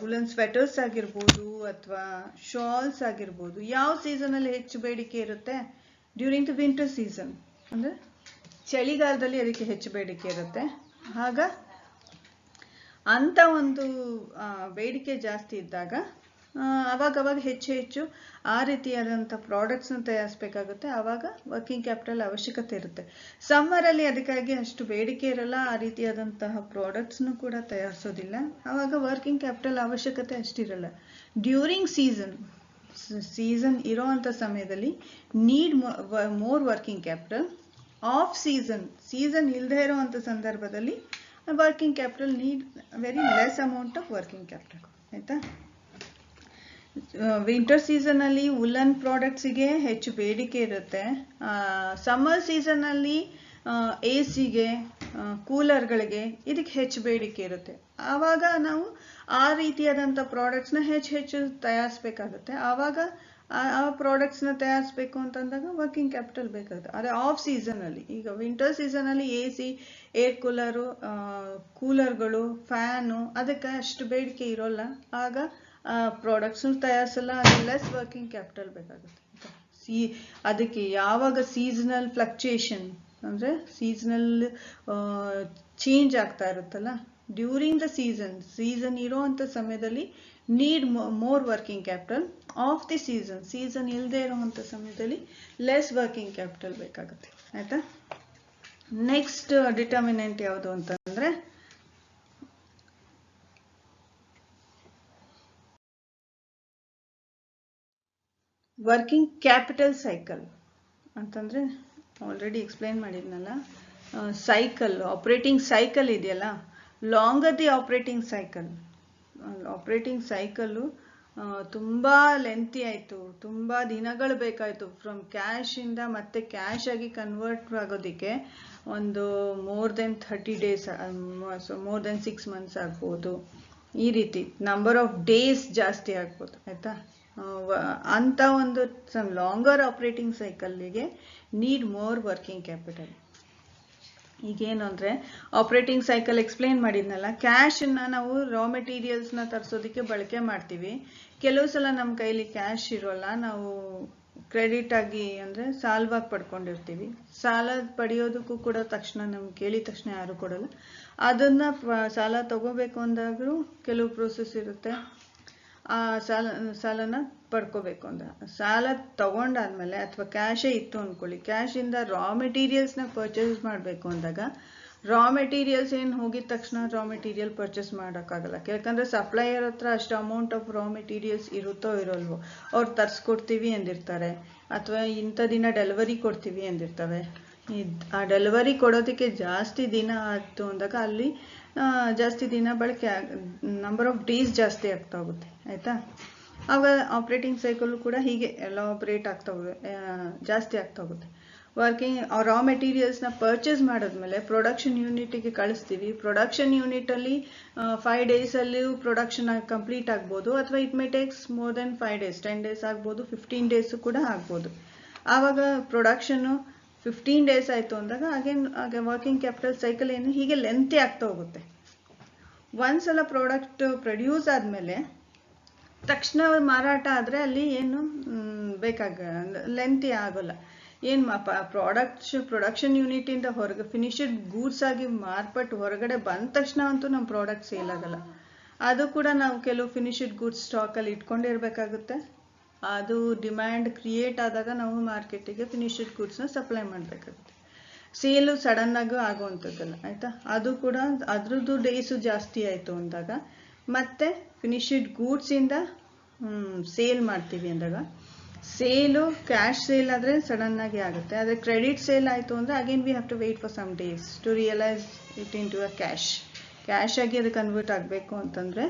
ಉಲನ್ ಸ್ವೆಟರ್ಸ್ ಆಗಿರ್ಬೋದು ಅಥವಾ ಶಾಲ್ಸ್ ಆಗಿರ್ಬೋದು, ಯಾವ ಸೀಸನಲ್ಲಿ ಹೆಚ್ಚು ಬೇಡಿಕೆ ಇರುತ್ತೆ? ಡ್ಯೂರಿಂಗ್ ದ ವಿಂಟರ್ ಸೀಸನ್, ಅಂದರೆ ಚಳಿಗಾಲದಲ್ಲಿ ಅದಕ್ಕೆ ಹೆಚ್ಚು ಬೇಡಿಕೆ ಇರುತ್ತೆ. ಆಗ ಅಂಥ ಒಂದು ಬೇಡಿಕೆ ಜಾಸ್ತಿ ಇದ್ದಾಗ ಅವಾಗ ಹೆಚ್ಚು ಆ ರೀತಿಯಾದಂಥ ಪ್ರಾಡಕ್ಟ್ಸ್ನ ತಯಾರಿಸಬೇಕಾಗುತ್ತೆ. ಆವಾಗ ವರ್ಕಿಂಗ್ ಕ್ಯಾಪಿಟಲ್ ಅವಶ್ಯಕತೆ ಇರುತ್ತೆ. ಸಮ್ಮರಲ್ಲಿ ಅದಕ್ಕಾಗಿ ಅಷ್ಟು ಬೇಡಿಕೆ ಇರಲ್ಲ, ಆ ರೀತಿಯಾದಂತಹ ಪ್ರಾಡಕ್ಟ್ಸ್ನು ಕೂಡ ತಯಾರಿಸೋದಿಲ್ಲ. ಆವಾಗ ವರ್ಕಿಂಗ್ ಕ್ಯಾಪಿಟಲ್ ಅವಶ್ಯಕತೆ ಅಷ್ಟಿರಲ್ಲ. ಡ್ಯೂರಿಂಗ್ ಸೀಸನ್ ಇರೋವಂಥ ಸಮಯದಲ್ಲಿ need more working capital. Of season ಇಲ್ಲದೆ ಇರುವಂಥ ಸಂದರ್ಭದಲ್ಲಿ working capital need very less amount of working capital. ಆಯಿತಾ? ವಿಂಟರ್ ಸೀಸನಲ್ಲಿ ಉಲನ್ ಪ್ರಾಡಕ್ಟ್ಸಿಗೆ ಹೆಚ್ಚು ಬೇಡಿಕೆ ಇರುತ್ತೆ. ಸಮ್ಮರ್ ಸೀಸನ್ನಲ್ಲಿ AC-ಗೆ, ಕೂಲರ್ಗಳಿಗೆ ಇದಕ್ಕೆ ಹೆಚ್ಚು ಬೇಡಿಕೆ ಇರುತ್ತೆ. ಆವಾಗ ನಾವು ಆ ರೀತಿಯಾದಂಥ ಪ್ರಾಡಕ್ಟ್ಸ್ನ ಹೆಚ್ಚು ತಯಾರಿಸ್ಬೇಕಾಗುತ್ತೆ. ಆವಾಗ ಆ ಪ್ರಾಡಕ್ಟ್ಸ್ನ ತಯಾರಿಸ್ಬೇಕು ಅಂತಂದಾಗ ವರ್ಕಿಂಗ್ ಕ್ಯಾಪಿಟಲ್ ಬೇಕಾಗುತ್ತೆ. ಅದೇ ಆಫ್ ಸೀಸನಲ್ಲಿ, ಈಗ ವಿಂಟರ್ ಸೀಸನಲ್ಲಿ AC, ಏರ್ ಕೂಲರ್ಗಳು, ಫ್ಯಾನು ಅದಕ್ಕೆ ಅಷ್ಟು ಬೇಡಿಕೆ ಇರೋಲ್ಲ. ಆಗ ಪ್ರಾಡಕ್ಟ್ಸ್ನು ತಯಾರಿಸಲ್ಲ, ಅದು ಲೆಸ್ ವರ್ಕಿಂಗ್ ಕ್ಯಾಪಿಟಲ್ ಬೇಕಾಗುತ್ತೆ. ಅದಕ್ಕೆ ಯಾವಾಗ ಸೀಸನಲ್ ಫ್ಲಕ್ಚುಯೇಷನ್ ಅಂದರೆ ಸೀಸನಲ್ ಚೇಂಜ್ ಆಗ್ತಾ ಇರುತ್ತಲ್ಲ, ಡ್ಯೂರಿಂಗ್ ದ ಸೀಸನ್ ಇರೋವಂಥ ಸಮಯದಲ್ಲಿ need more working capital. Of the season ಇಲ್ಲದೆ ಇರುವಂಥ ಸಮಯದಲ್ಲಿ ಲೆಸ್ ವರ್ಕಿಂಗ್ ಕ್ಯಾಪಿಟಲ್ ಬೇಕಾಗುತ್ತೆ. ಆಯಿತಾ? ನೆಕ್ಸ್ಟ್ ಡಿಟರ್ಮಿನೆಂಟ್ ಯಾವುದು ಅಂತಂದರೆ, ವರ್ಕಿಂಗ್ ಕ್ಯಾಪಿಟಲ್ ಸೈಕಲ್ ಅಂತಂದರೆ ಆಲ್ರೆಡಿ ಎಕ್ಸ್ಪ್ಲೈನ್ ಮಾಡಿದ್ನಲ್ಲ, ಆಪರೇಟಿಂಗ್ ಸೈಕಲ್ ಇದೆಯಲ್ಲ, ಲಾಂಗರ್ ದಿ ಆಪರೇಟಿಂಗ್ ಸೈಕಲ್ಲು ತುಂಬ ಲೆಂತಿ ಆಯಿತು, ತುಂಬ ದಿನಗಳು ಬೇಕಾಯಿತು. ಫ್ರಮ್ ಕ್ಯಾಶಿಂದ ಮತ್ತೆ ಕ್ಯಾಶ್ ಆಗಿ ಕನ್ವರ್ಟ್ ಆಗೋದಕ್ಕೆ ಒಂದು more than 30 days, more than 6 months ಆಗ್ಬೋದು. ಈ ರೀತಿ ನಂಬರ್ ಆಫ್ ಡೇಸ್ ಜಾಸ್ತಿ ಆಗ್ಬೋದು. ಆಯಿತಾ? ಅಂಥ ಒಂದು ಲಾಂಗರ್ ಆಪರೇಟಿಂಗ್ ಸೈಕಲ್ಲಿಗೆ ನೀಡ್ ಮೋರ್ ವರ್ಕಿಂಗ್ ಕ್ಯಾಪಿಟಲ್. ಈಗೇನು ಅಂದರೆ, ಆಪರೇಟಿಂಗ್ ಸೈಕಲ್ ಎಕ್ಸ್ಪ್ಲೇನ್ ಮಾಡಿದ್ನಲ್ಲ, ಕ್ಯಾಶನ್ನು ನಾವು ರಾ ಮೆಟೀರಿಯಲ್ಸ್ನ ತರಿಸೋದಕ್ಕೆ ಬಳಕೆ ಮಾಡ್ತೀವಿ. ಕೆಲವು ಸಲ ನಮ್ಮ ಕೈಲಿ ಕ್ಯಾಶ್ ಇರೋಲ್ಲ, ನಾವು ಕ್ರೆಡಿಟ್ ಆಗಿ ಅಂದರೆ ಸಾಲವಾಗಿ ಪಡ್ಕೊಂಡಿರ್ತೀವಿ. ಸಾಲ ಪಡೆಯೋದಕ್ಕೂ ಕೂಡ ತಕ್ಷಣ ನಮ್ಗೆ ಕೇಳಿದ ತಕ್ಷಣ ಯಾರು ಕೊಡಲ್ಲ. ಅದನ್ನು ಸಾಲ ತಗೋಬೇಕು ಅಂದಾಗಲೂ ಕೆಲವು ಪ್ರೋಸೆಸ್ ಇರುತ್ತೆ. ಆ ಸಾಲನ ಪಡ್ಕೋಬೇಕು ಅಂದ ಸಾಲ ತಗೊಂಡಾದ್ಮೇಲೆ ಅಥವಾ ಕ್ಯಾಶೇ ಇತ್ತು ಅಂದ್ಕೊಳ್ಳಿ, ಕ್ಯಾಶಿಂದ ರಾ ಮೆಟೀರಿಯಲ್ಸ್ನ ಪರ್ಚೇಸ್ ಮಾಡಬೇಕು ಅಂದಾಗ ರಾ ಮೆಟೀರಿಯಲ್ಸ್ ಏನು ಹೋಗಿದ ತಕ್ಷಣ ರಾ ಮೆಟೀರಿಯಲ್ ಪರ್ಚೇಸ್ ಮಾಡೋಕ್ಕಾಗಲ್ಲ. ಯಾಕಂದರೆ ಸಪ್ಲೈಯರ್ ಹತ್ರ ಅಷ್ಟು ಅಮೌಂಟ್ ಆಫ್ ರಾ ಮೆಟೀರಿಯಲ್ಸ್ ಇರುತ್ತೋ ಇರೋಲ್ವೋ, ಅವ್ರು ತರಿಸ್ಕೊಡ್ತೀವಿ ಅಂದಿರ್ತಾರೆ ಅಥವಾ ಇಂಥ ದಿನ ಡೆಲಿವರಿ ಕೊಡ್ತೀವಿ ಅಂದಿರ್ತವೆ. ಆ ಡೆಲಿವರಿ ಕೊಡೋದಕ್ಕೆ ಜಾಸ್ತಿ ದಿನ ಆಯಿತು ಅಂದಾಗ ಅಲ್ಲಿ ಜಾಸ್ತಿ ದಿನ ಬಳಕೆ ನಂಬರ್ ಆಫ್ ಡೇಸ್ ಜಾಸ್ತಿ ಆಗ್ತಾ ಹೋಗುತ್ತೆ. ಆಯಿತಾ? ಆವಾಗ ಆಪ್ರೇಟಿಂಗ್ ಸೈಕಲ್ ಕೂಡ ಹೀಗೆ ಎಲಾಬ್ರೇಟ್ ಆಗ್ತಾ ಜಾಸ್ತಿ ಆಗ್ತಾ ಹೋಗುತ್ತೆ. ವರ್ಕಿಂಗ್ ರಾ ಮೆಟೀರಿಯಲ್ಸ್ನ ಪರ್ಚೇಸ್ ಮಾಡಿದ್ಮೇಲೆ ಪ್ರೊಡಕ್ಷನ್ ಯೂನಿಟಿಗೆ ಕಳಿಸ್ತೀವಿ. ಪ್ರೊಡಕ್ಷನ್ ಯೂನಿಟಲ್ಲಿ 5 ಡೇಸಲ್ಲಿಯೂ ಪ್ರೊಡಕ್ಷನ್ ಕಂಪ್ಲೀಟ್ ಆಗ್ಬೋದು, ಅಥವಾ it may takes more than 5 days, 10 days ಆಗ್ಬೋದು, 15 ಡೇಸು ಕೂಡ ಆಗ್ಬೋದು. ಆವಾಗ ಪ್ರೊಡಕ್ಷನ್ನು 15 ಡೇಸ್ ಆಯಿತು ಅಂದಾಗ ಹಾಗೆ ವರ್ಕಿಂಗ್ ಕ್ಯಾಪಿಟಲ್ ಸೈಕಲ್ ಏನು ಹೀಗೆ ಲೆಂತಿ ಆಗ್ತಾ ಹೋಗುತ್ತೆ. ಒಂದ್ಸಲ ಪ್ರಾಡಕ್ಟ್ ಪ್ರೊಡ್ಯೂಸ್ ಆದಮೇಲೆ ತಕ್ಷಣ ಮಾರಾಟ ಆದರೆ ಅಲ್ಲಿ ಏನು ಲೆಂತಿ ಆಗೋಲ್ಲ. ಏನು ಪ್ರೊಡಕ್ಷನ್ ಯೂನಿಟಿಂದ ಹೊರಗೆ ಫಿನಿಶ್ಡ್ ಗೂಡ್ಸ್ ಆಗಿ ಮಾರ್ಪಟ್ಟು ಹೊರಗಡೆ ಬಂದ ತಕ್ಷಣ ಅಂತೂ ನಮ್ಮ ಪ್ರಾಡಕ್ಟ್ ಸೇಲ್ ಆಗಲ್ಲ. ಅದು ಕೂಡ ನಾವು ಕೆಲವು ಫಿನಿಶ್ಡ್ ಗೂಡ್ಸ್ ಸ್ಟಾಕಲ್ಲಿ ಇಟ್ಕೊಂಡಿರ್ಬೇಕಾಗುತ್ತೆ. ಅದು ಡಿಮ್ಯಾಂಡ್ ಕ್ರಿಯೇಟ್ ಆದಾಗ ನಾವು ಮಾರ್ಕೆಟಿಗೆ ಫಿನಿಶ್ಡ್ ಗೂಡ್ಸ್ನ ಸಪ್ಲೈ ಮಾಡಬೇಕಾಗುತ್ತೆ. ಸೇಲು ಸಡನ್ನಾಗೂ ಆಗುವಂಥದ್ದಲ್ಲ. ಆಯಿತಾ? ಅದು ಕೂಡ ಅದ್ರದ್ದು ಡೇಸು ಜಾಸ್ತಿ ಆಯಿತು ಅಂದಾಗ ಮತ್ತೆ ಫಿನಿಶ್ಡ್ ಗೂಡ್ಸಿಂದ ಸೇಲ್ ಮಾಡ್ತೀವಿ ಅಂದಾಗ ಸೇಲು ಕ್ಯಾಶ್ ಸೇಲ್ ಆದರೆ ಸಡನ್ನಾಗಿ ಆಗುತ್ತೆ. ಆದರೆ ಕ್ರೆಡಿಟ್ ಸೇಲ್ ಆಯಿತು ಅಂದರೆ again we have to wait for some days to realise it into a cash ಆಗಿ ಅದು ಕನ್ವರ್ಟ್ ಆಗಬೇಕು ಅಂತಂದರೆ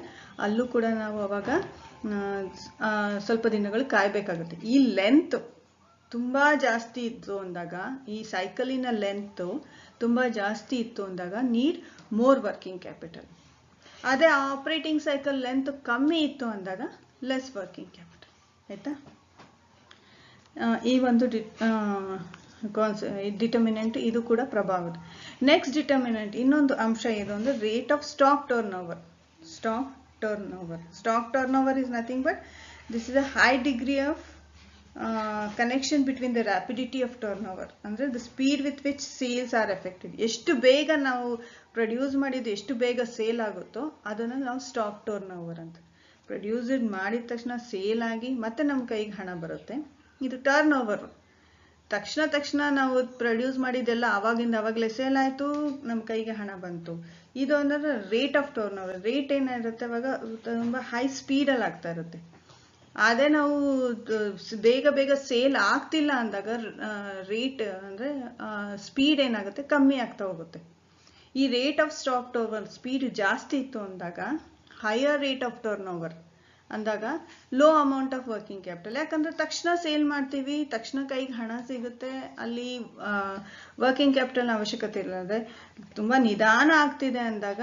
ಅಲ್ಲೂ ಕೂಡ ನಾವು ಅವಾಗ ಸ್ವಲ್ಪ ದಿನಗಳು ಕಾಯಬೇಕಾಗುತ್ತೆ. ಈ ಲೆಂತ್ ತುಂಬ ಜಾಸ್ತಿ ಇತ್ತು ಅಂದಾಗ, ಈ ಸೈಕಲಿನ ಲೆಂತು ತುಂಬ ಜಾಸ್ತಿ ಇತ್ತು ಅಂದಾಗ ನೀಡ್ ಮೋರ್ ವರ್ಕಿಂಗ್ ಕ್ಯಾಪಿಟಲ್. ಅದೇ ಆಪ್ರೇಟಿಂಗ್ ಸೈಕಲ್ ಲೆಂತ್ ಕಮ್ಮಿ ಇತ್ತು ಅಂದಾಗ ಲೆಸ್ ವರ್ಕಿಂಗ್ ಕ್ಯಾಪಿಟಲ್. ಆಯಿತಾ? ಈ ಒಂದು ಡಿಟರ್ಮಿನೆಂಟ್ ಇದು ಕೂಡ ಪ್ರಭಾವ. ನೆಕ್ಸ್ಟ್ ಡಿಟರ್ಮಿನೆಂಟ್ ಇನ್ನೊಂದು ಅಂಶ ಇದು ಅಂದರೆ rate of stock turn over. Stock turnover is nothing but this is a high degree of connection between the rapidity of turnover, ಅಂದರೆ the speed with which sales are effected. ಎಷ್ಟು ಬೇಗ ನಾವು produce ಮಾಡಿದ್ದು ಎಷ್ಟು ಬೇಗ ಸೇಲ್ ಆಗುತ್ತೋ ಅದನ್ನು ನಾವು ಸ್ಟಾಕ್ ಟರ್ನ್ ಓವರ್ ಅಂತ. ಪ್ರೊಡ್ಯೂಸ್ಡ್ ಮಾಡಿದ ತಕ್ಷಣ ಸೇಲ್ ಆಗಿ ಮತ್ತೆ ನಮ್ಮ ಕೈಗೆ ಹಣ ಬರುತ್ತೆ, ಇದು ಟರ್ನ್ ಓವರ್. ತಕ್ಷಣ ನಾವು ಪ್ರೊಡ್ಯೂಸ್ ಮಾಡಿದ್ದೆಲ್ಲ ಅವಾಗಲೇ ಸೇಲ್ ಆಯಿತು, ನಮ್ಮ ಕೈಗೆ ಹಣ ಬಂತು. ಇದು ಅಂದರೆ rate of turn over. Rate ಏನಿರುತ್ತೆ ಅವಾಗ ತುಂಬ ಹೈ ಸ್ಪೀಡಲ್ಲಿ ಆಗ್ತಾ ಇರುತ್ತೆ. ಅದೇ ನಾವು ಬೇಗ ಸೇಲ್ ಆಗ್ತಿಲ್ಲ ಅಂದಾಗ ರೇಟ್ ಅಂದರೆ ಸ್ಪೀಡ್ ಏನಾಗುತ್ತೆ ಕಮ್ಮಿ ಆಗ್ತಾ ಹೋಗುತ್ತೆ. ಈ rate of stock turn speed ಜಾಸ್ತಿ ಇತ್ತು ಅಂದಾಗ higher rate of turnover ಅಂದಾಗ low amount of working capital. ಯಾಕಂದರೆ ತಕ್ಷಣ ಸೇಲ್ ಮಾಡ್ತೀವಿ, ತಕ್ಷಣ ಕೈಗೆ ಹಣ ಸಿಗುತ್ತೆ, ಅಲ್ಲಿ ವರ್ಕಿಂಗ್ ಕ್ಯಾಪಿಟಲ್ನ ಅವಶ್ಯಕತೆ ಇಲ್ಲ. ಅಂದರೆ ತುಂಬ ನಿಧಾನ ಆಗ್ತಿದೆ ಅಂದಾಗ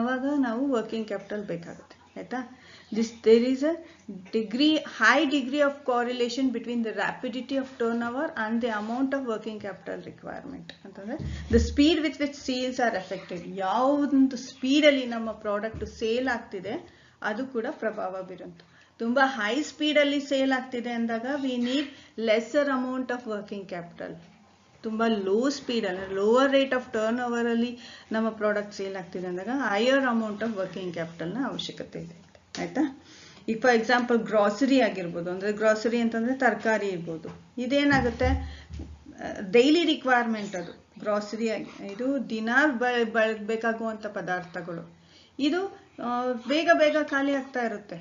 ಆವಾಗ ನಾವು ವರ್ಕಿಂಗ್ ಕ್ಯಾಪಿಟಲ್ ಬೇಕಾಗುತ್ತೆ. ಆಯಿತಾ? there is a high degree of correlation between the rapidity of turnover and the amount of working capital requirement. ಅಂತಂದರೆ the speed with which sales are affected. ಯಾವೊಂದು ಸ್ಪೀಡಲ್ಲಿ ನಮ್ಮ ಪ್ರಾಡಕ್ಟ್ ಸೇಲ್ ಆಗ್ತಿದೆ ಅದು ಕೂಡ ಪ್ರಭಾವ ಬೀರುವಂಥ. ತುಂಬ ಹೈ ಸ್ಪೀಡಲ್ಲಿ ಸೇಲ್ ಆಗ್ತಿದೆ ಅಂದಾಗ we need lesser amount of working capital. ತುಂಬ ಲೋ ಸ್ಪೀಡಲ್ಲಿ ಲೋವರ್ ರೇಟ್ ಆಫ್ ಟರ್ನ್ ಓವರಲ್ಲಿ ನಮ್ಮ ಪ್ರಾಡಕ್ಟ್ ಸೇಲ್ ಆಗ್ತಿದೆ ಅಂದಾಗ ಹೈಯರ್ ಅಮೌಂಟ್ ಆಫ್ ವರ್ಕಿಂಗ್ ಕ್ಯಾಪಿಟಲ್ನ ಅವಶ್ಯಕತೆ ಇದೆ. ಆಯಿತಾ? ಈಗ ಫಾರ್ ಎಕ್ಸಾಂಪಲ್ ಗ್ರಾಸರಿ ಆಗಿರ್ಬೋದು, ಅಂದರೆ ಗ್ರಾಸರಿ ಅಂತಂದರೆ ತರಕಾರಿ ಇರ್ಬೋದು. ಇದೇನಾಗುತ್ತೆ ಡೈಲಿ ರಿಕ್ವೈರ್ಮೆಂಟ್, ಅದು ಗ್ರಾಸರಿ ಆಗಿ ಇದು ದಿನ ಬೇಕಾಗುವಂಥ ಪದಾರ್ಥಗಳು. ಇದು ಬೇಗ ಖಾಲಿ ಆಗ್ತಾ ಇರುತ್ತೆ.